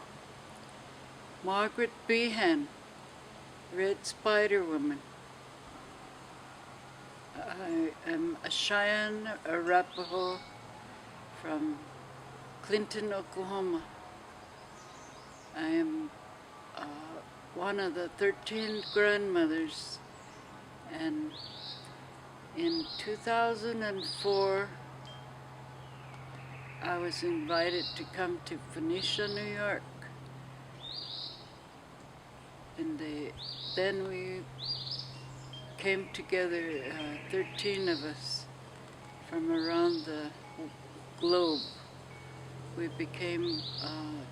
S20: Margaret Behan, Red Spider Woman. I am a Cheyenne Arapaho from Clinton, Oklahoma. I am one of the 13 grandmothers, and in 2004 I was invited to come to Phoenicia, New York, and then we came together, 13 of us from around the globe. We became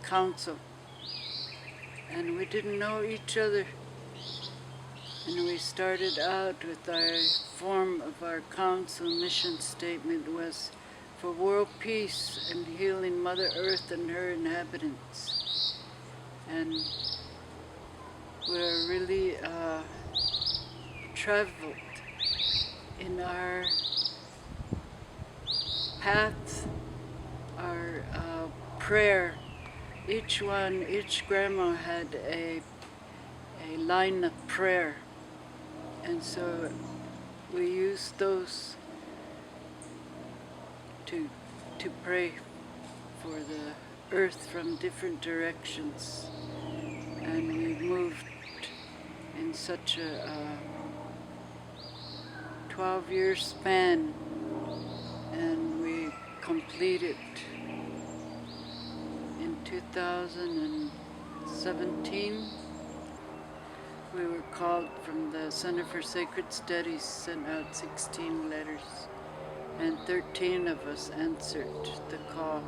S20: council, and we didn't know each other, and we started out with our form of our council mission statement was for world peace and healing Mother Earth and her inhabitants. And we're really traveled in our path, our prayer. Each grandma had a line of prayer, and so we used those to pray for the earth from different directions, and we moved in such a 12-year span, and we completed in 2017. We were called from the Center for Sacred Studies, sent out 16 letters, and 13 of us answered the call.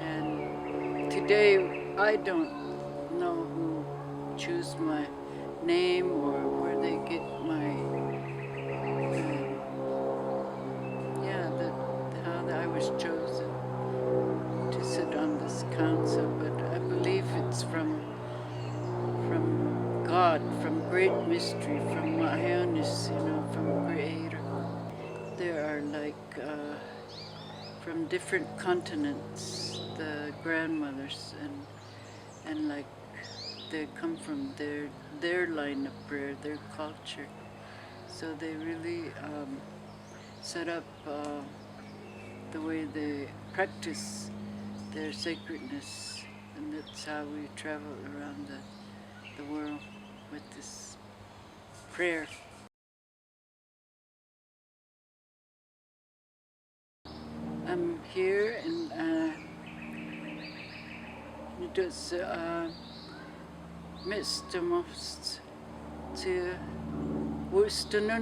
S20: And today, I don't know who chose my name or where they get my, how I was chosen to sit on this council, but I believe it's from God, from great mystery, from Mahionis, from Creator. There are from different continents, the grandmothers, and like they come from their line of prayer, their culture. So they really set up the way they practice their sacredness, and that's how we travel around the world with this prayer. I'm here in dus Mr. Most to Worcester na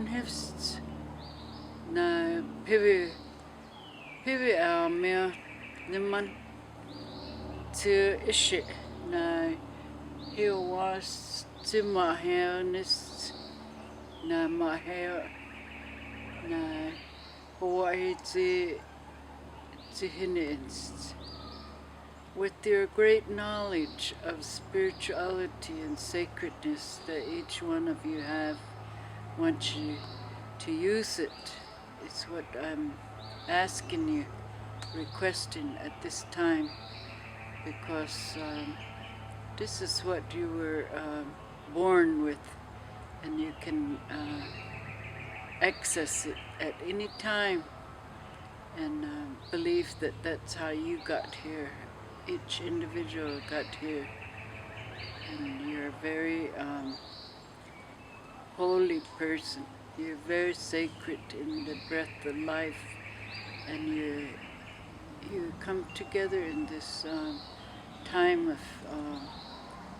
S20: pivi mea niman to ishi na he was to Mahionis na Mahio na Hawaii to Hinens. With your great knowledge of spirituality and sacredness that each one of you have, want you to use it. It's what I'm asking you, requesting at this time, because this is what you were born with, and you can access it at any time, and believe that that's how you got here. Each individual got here, and you're a very holy person. You're very sacred in the breath of life, and you come together in this time of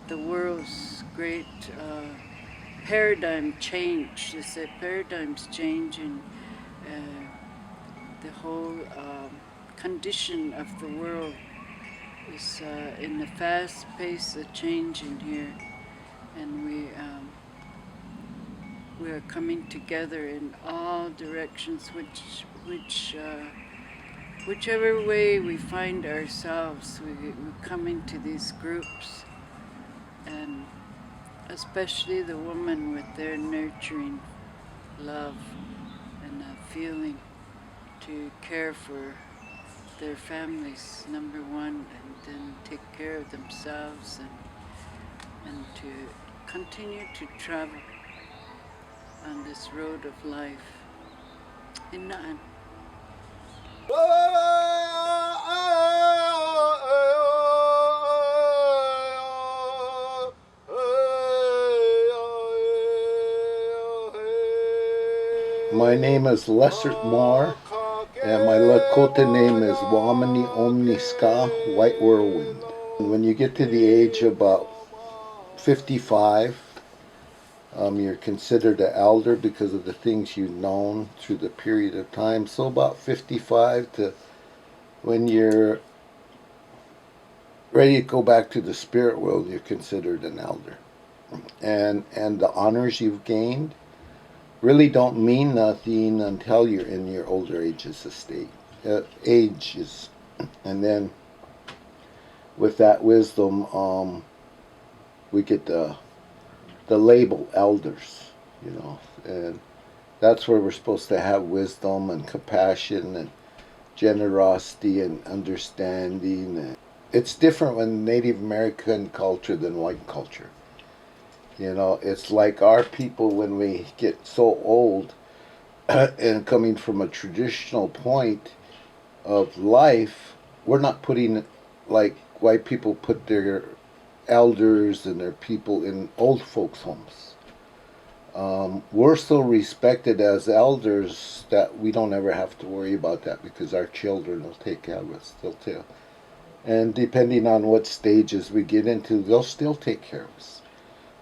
S20: the world's great paradigm change. They say paradigms changing, the whole condition of the world is in a fast pace of changing here, and we are coming together in all directions, whichever way we find ourselves, we come into these groups, and especially the woman with their nurturing love and a feeling to care for their families, number one, and then take care of themselves and to continue to travel on this road of life. Inaan.
S21: My name is Lessert Mar, and my Lakota name is Wamani Omni Ska, White Whirlwind. And when you get to the age of about 55, you're considered an elder because of the things you've known through the period of time. So about 55 to when you're ready to go back to the spirit world, you're considered an elder. And the honors you've gained really don't mean nothing until you're in your older ages. And then with that wisdom, we get the label elders, you know, and that's where we're supposed to have wisdom and compassion and generosity and understanding. And it's different when Native American culture than white culture. You know, it's like our people, when we get so old and coming from a traditional point of life, we're not putting, like white people put their elders and their people in old folks' homes. We're so respected as elders that we don't ever have to worry about that because our children will take care of us. They'll tell. And depending on what stages we get into, they'll still take care of us.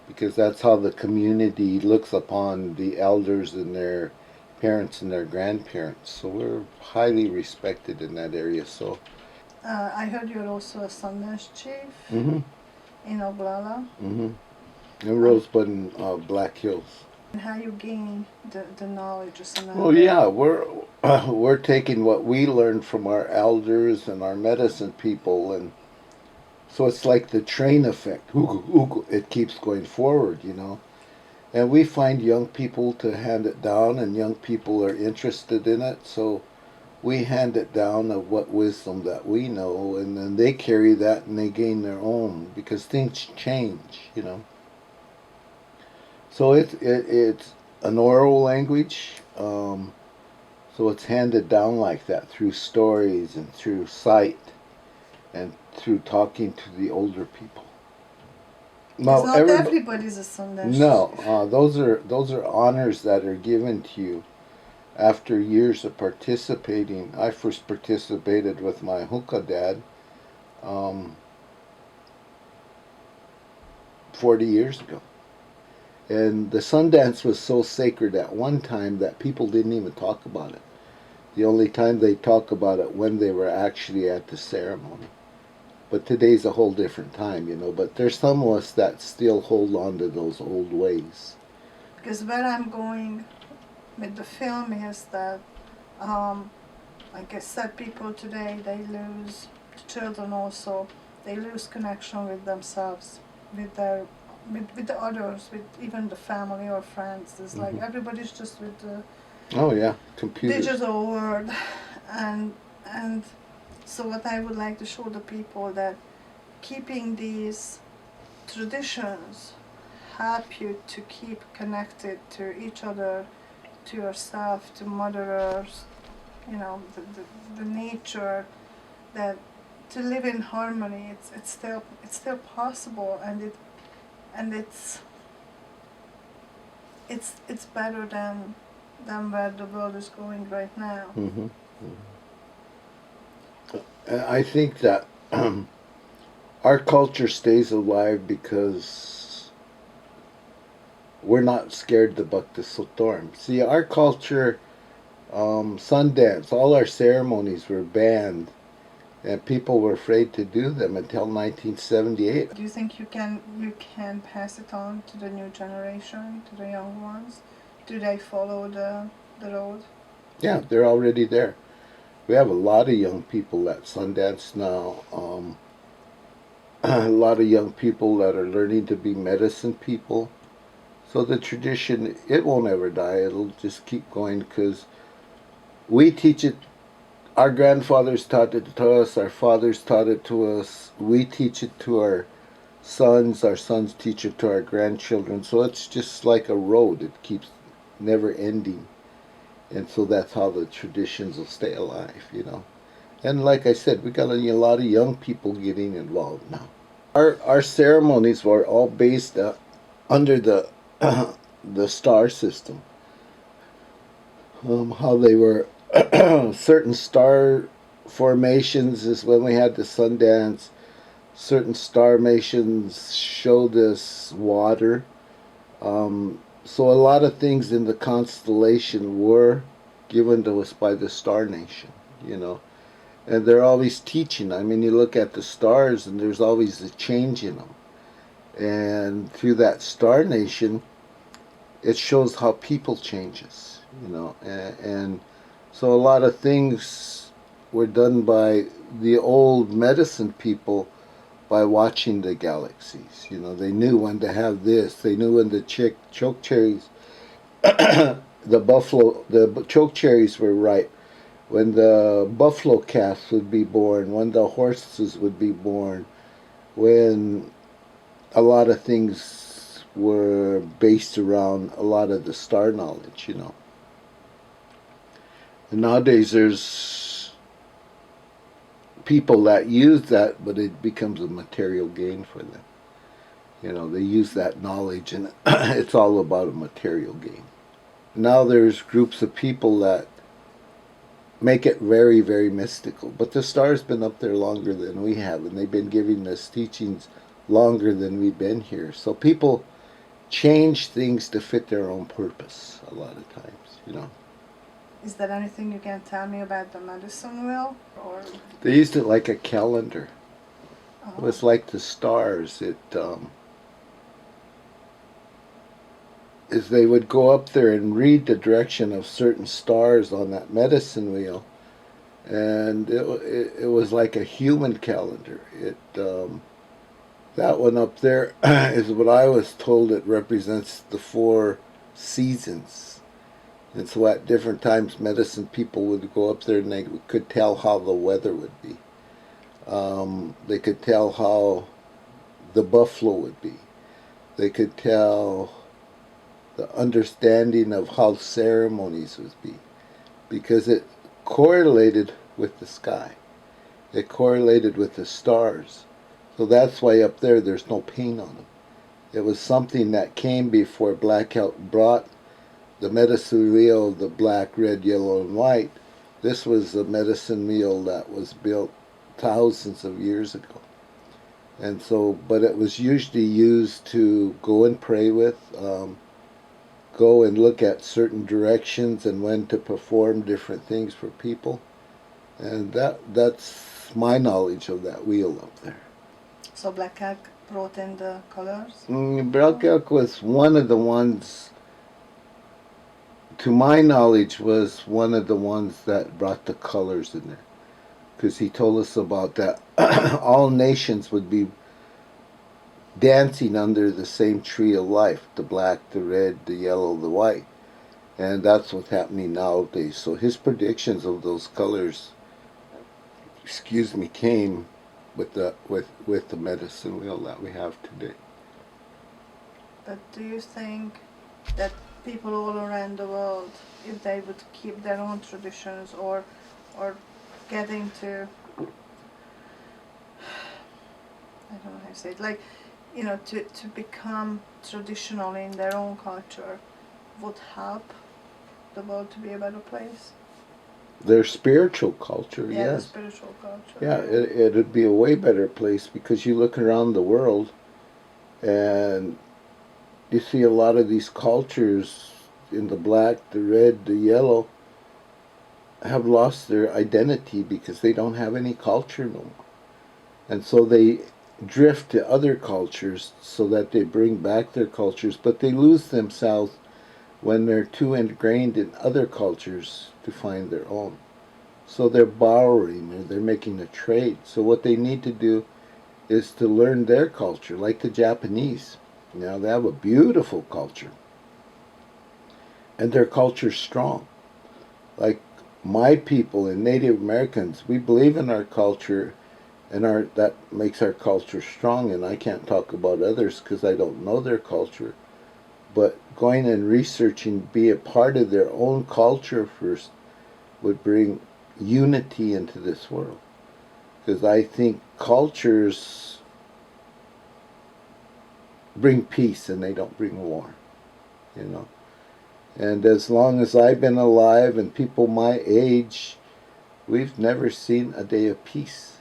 S21: Because that's how the community looks upon the elders and their parents and their grandparents. So we're highly respected in that area. So
S1: I heard you're also a Sundance chief
S21: mm-hmm.
S1: in Oglala.
S21: Mm-hmm. In Rosebud and Black Hills.
S1: And how you gain the knowledge of Sundance?
S21: Well, yeah, we're taking what we learned from our elders and our medicine people, and so it's like the train effect. It keeps going forward, you know. And we find young people to hand it down, and young people are interested in it. So we hand it down of what wisdom that we know, and then they carry that and they gain their own because things change, you know. So it's an oral language. So it's handed down like that through stories and through sight and through talking to the older people.
S1: Well, not everybody's a Sundance.
S21: No, those are honors that are given to you after years of participating. I first participated with my hookah dad 40 years ago. And the Sundance was so sacred at one time that people didn't even talk about it. The only time they talk about it when they were actually at the ceremony. But today's a whole different time, you know. But there's some of us that still hold on to those old ways.
S1: Because where I'm going with the film is that, like I said, people today, they lose, children also, they lose connection with themselves, with the others, with even the family or friends. It's like everybody's just with the
S21: computers.
S1: Digital world, and so what I would like to show the people that keeping these traditions help you to keep connected to each other, to yourself, to Mother Earth, you know, the nature, that to live in harmony. It's still possible, and it's better than where the world is going right now.
S21: Mm-hmm. I think that our culture stays alive because we're not scared to buck the storm. See, our culture, Sundance, all our ceremonies were banned, and people were afraid to do them until 1978.
S1: Do you think you can pass it on to the new generation, to the young ones? Do they follow the road?
S21: Yeah, they're already there. We have a lot of young people at Sundance now. A lot of young people that are learning to be medicine people. So the tradition, it won't ever die. It'll just keep going because we teach it our grandfathers taught it to us, our fathers taught it to us, we teach it to our sons teach it to our grandchildren. So it's just like a road, it keeps never ending. And so that's how the traditions will stay alive, you know. And like I said, we got a lot of young people getting involved now. Our ceremonies were all based under the the star system. How they were certain star formations is when we had the Sundance. Certain star formations showed us water. So a lot of things in the constellation were given to us by the Star Nation, you know. And they're always teaching. I mean, you look at the stars and there's always a change in them. And through that Star Nation, it shows how people changes, you know. And so a lot of things were done by the old medicine people by watching the galaxies. You know, they knew when to have this. They knew when the choke cherries, the choke cherries were ripe. When the buffalo calves would be born, when the horses would be born, when a lot of things were based around a lot of the star knowledge, you know. And nowadays there's people that use that, but it becomes a material gain for them. You know, they use that knowledge and it's all about a material gain. Now there's groups of people that make it very, very mystical. But the star's been up there longer than we have, and they've been giving us teachings longer than we've been here. So people change things to fit their own purpose a lot of times, you know.
S1: Is there anything you can tell me about the medicine wheel? Or
S21: They used it like a calendar. It was like the stars. Is they would go up there and read the direction of certain stars on that medicine wheel, and it was like a human calendar. That one up there is what I was told it represents the 4 seasons. And so at different times medicine people would go up there and they could tell how the weather would be. They could tell how the buffalo would be. They could tell the understanding of how ceremonies would be, because it correlated with the sky. It correlated with the stars. So that's why up there there's no paint on them. It was something that came before blackout brought the medicine wheel, the black, red, yellow, and white. This was a medicine wheel that was built thousands of years ago. And so, but it was usually used to go and pray with, go and look at certain directions and when to perform different things for people. And that's my knowledge of that wheel up there.
S1: so Black Elk brought in the colors?
S21: Black Elk was one of the ones, to my knowledge, was one of the ones that brought the colors in there. Because he told us about that all nations would be dancing under the same tree of life, the black, the red, the yellow, the white. And that's what's happening nowadays. So his predictions of those colors, came with the medicine wheel that we have today.
S1: But do you think that people all around the world, if they would keep their own traditions or get into, I don't know how to say it, like, you know, to become traditional in their own culture, would help the world to be a better place?
S21: Their spiritual culture,
S1: Yeah, the
S21: yes.
S1: spiritual culture.
S21: Yeah, it'd be a way better place, because you look around the world and you see a lot of these cultures in the black, the red, the yellow have lost their identity because they don't have any culture no more. And so they drift to other cultures so that they bring back their cultures, but they lose themselves when they're too ingrained in other cultures to find their own. So they're borrowing, or they're making a trade. So what they need to do is to learn their culture, like the Japanese. You know, they have a beautiful culture. And their culture's strong. Like my people and Native Americans, we believe in our culture, and that makes our culture strong. And I can't talk about others because I don't know their culture. But going and researching, be a part of their own culture first, would bring unity into this world. Because I think cultures bring peace and they don't bring war, you know. And as long as I've been alive and people my age, we've never seen a day of peace.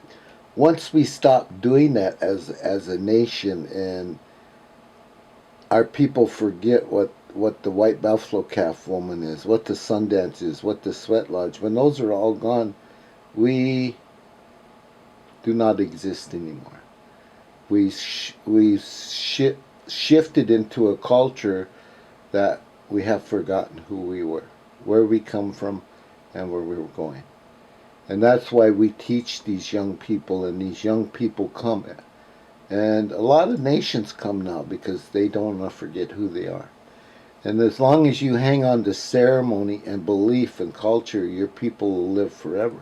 S21: Once we stop doing that as a nation, and our people forget what the white buffalo calf woman is, what the Sundance is, what the sweat lodge, when those are all gone, we do not exist anymore. We've shifted into a culture that we have forgotten who we were, where we come from, and where we were going. And that's why we teach these young people, and these young people come. And a lot of nations come now because they don't want to forget who they are. And as long as you hang on to ceremony and belief and culture, your people will live forever.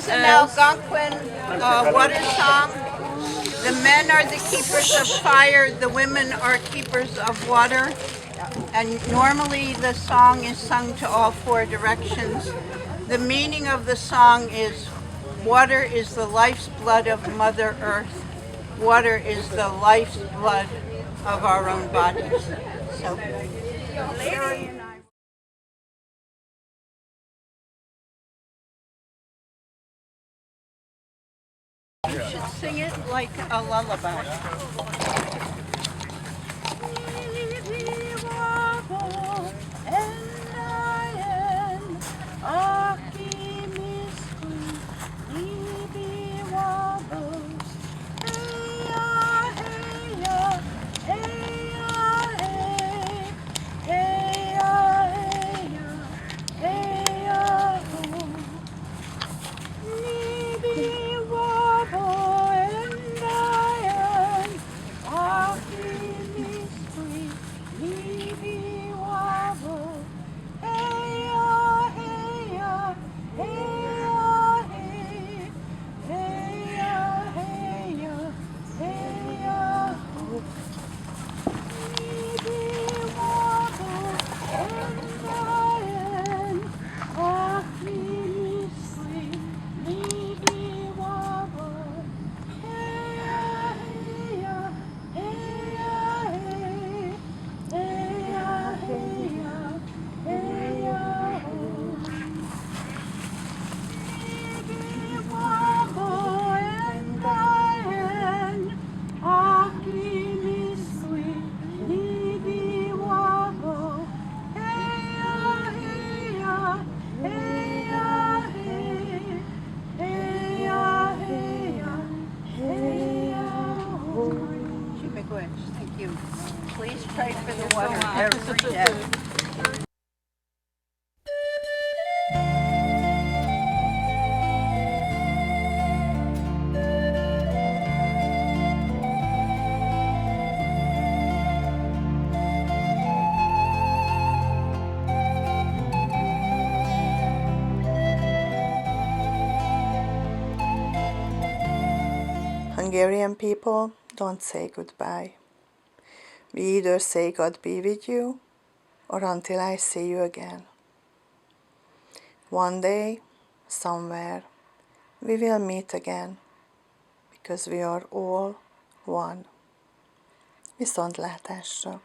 S2: An Algonquin water song. The men are the keepers of fire, the women are keepers of water. And normally the song is sung to all four directions. The meaning of the song is, water is the life's blood of Mother Earth. Water is the life's blood of our own bodies. So, Larry and I. You should sing it like a lullaby. Thank you. Please pray for the water every day.
S1: Hungarian people don't say goodbye. We either say God be with you or until I see you again. One day, somewhere, we will meet again because we are all one. Viszontlátásra!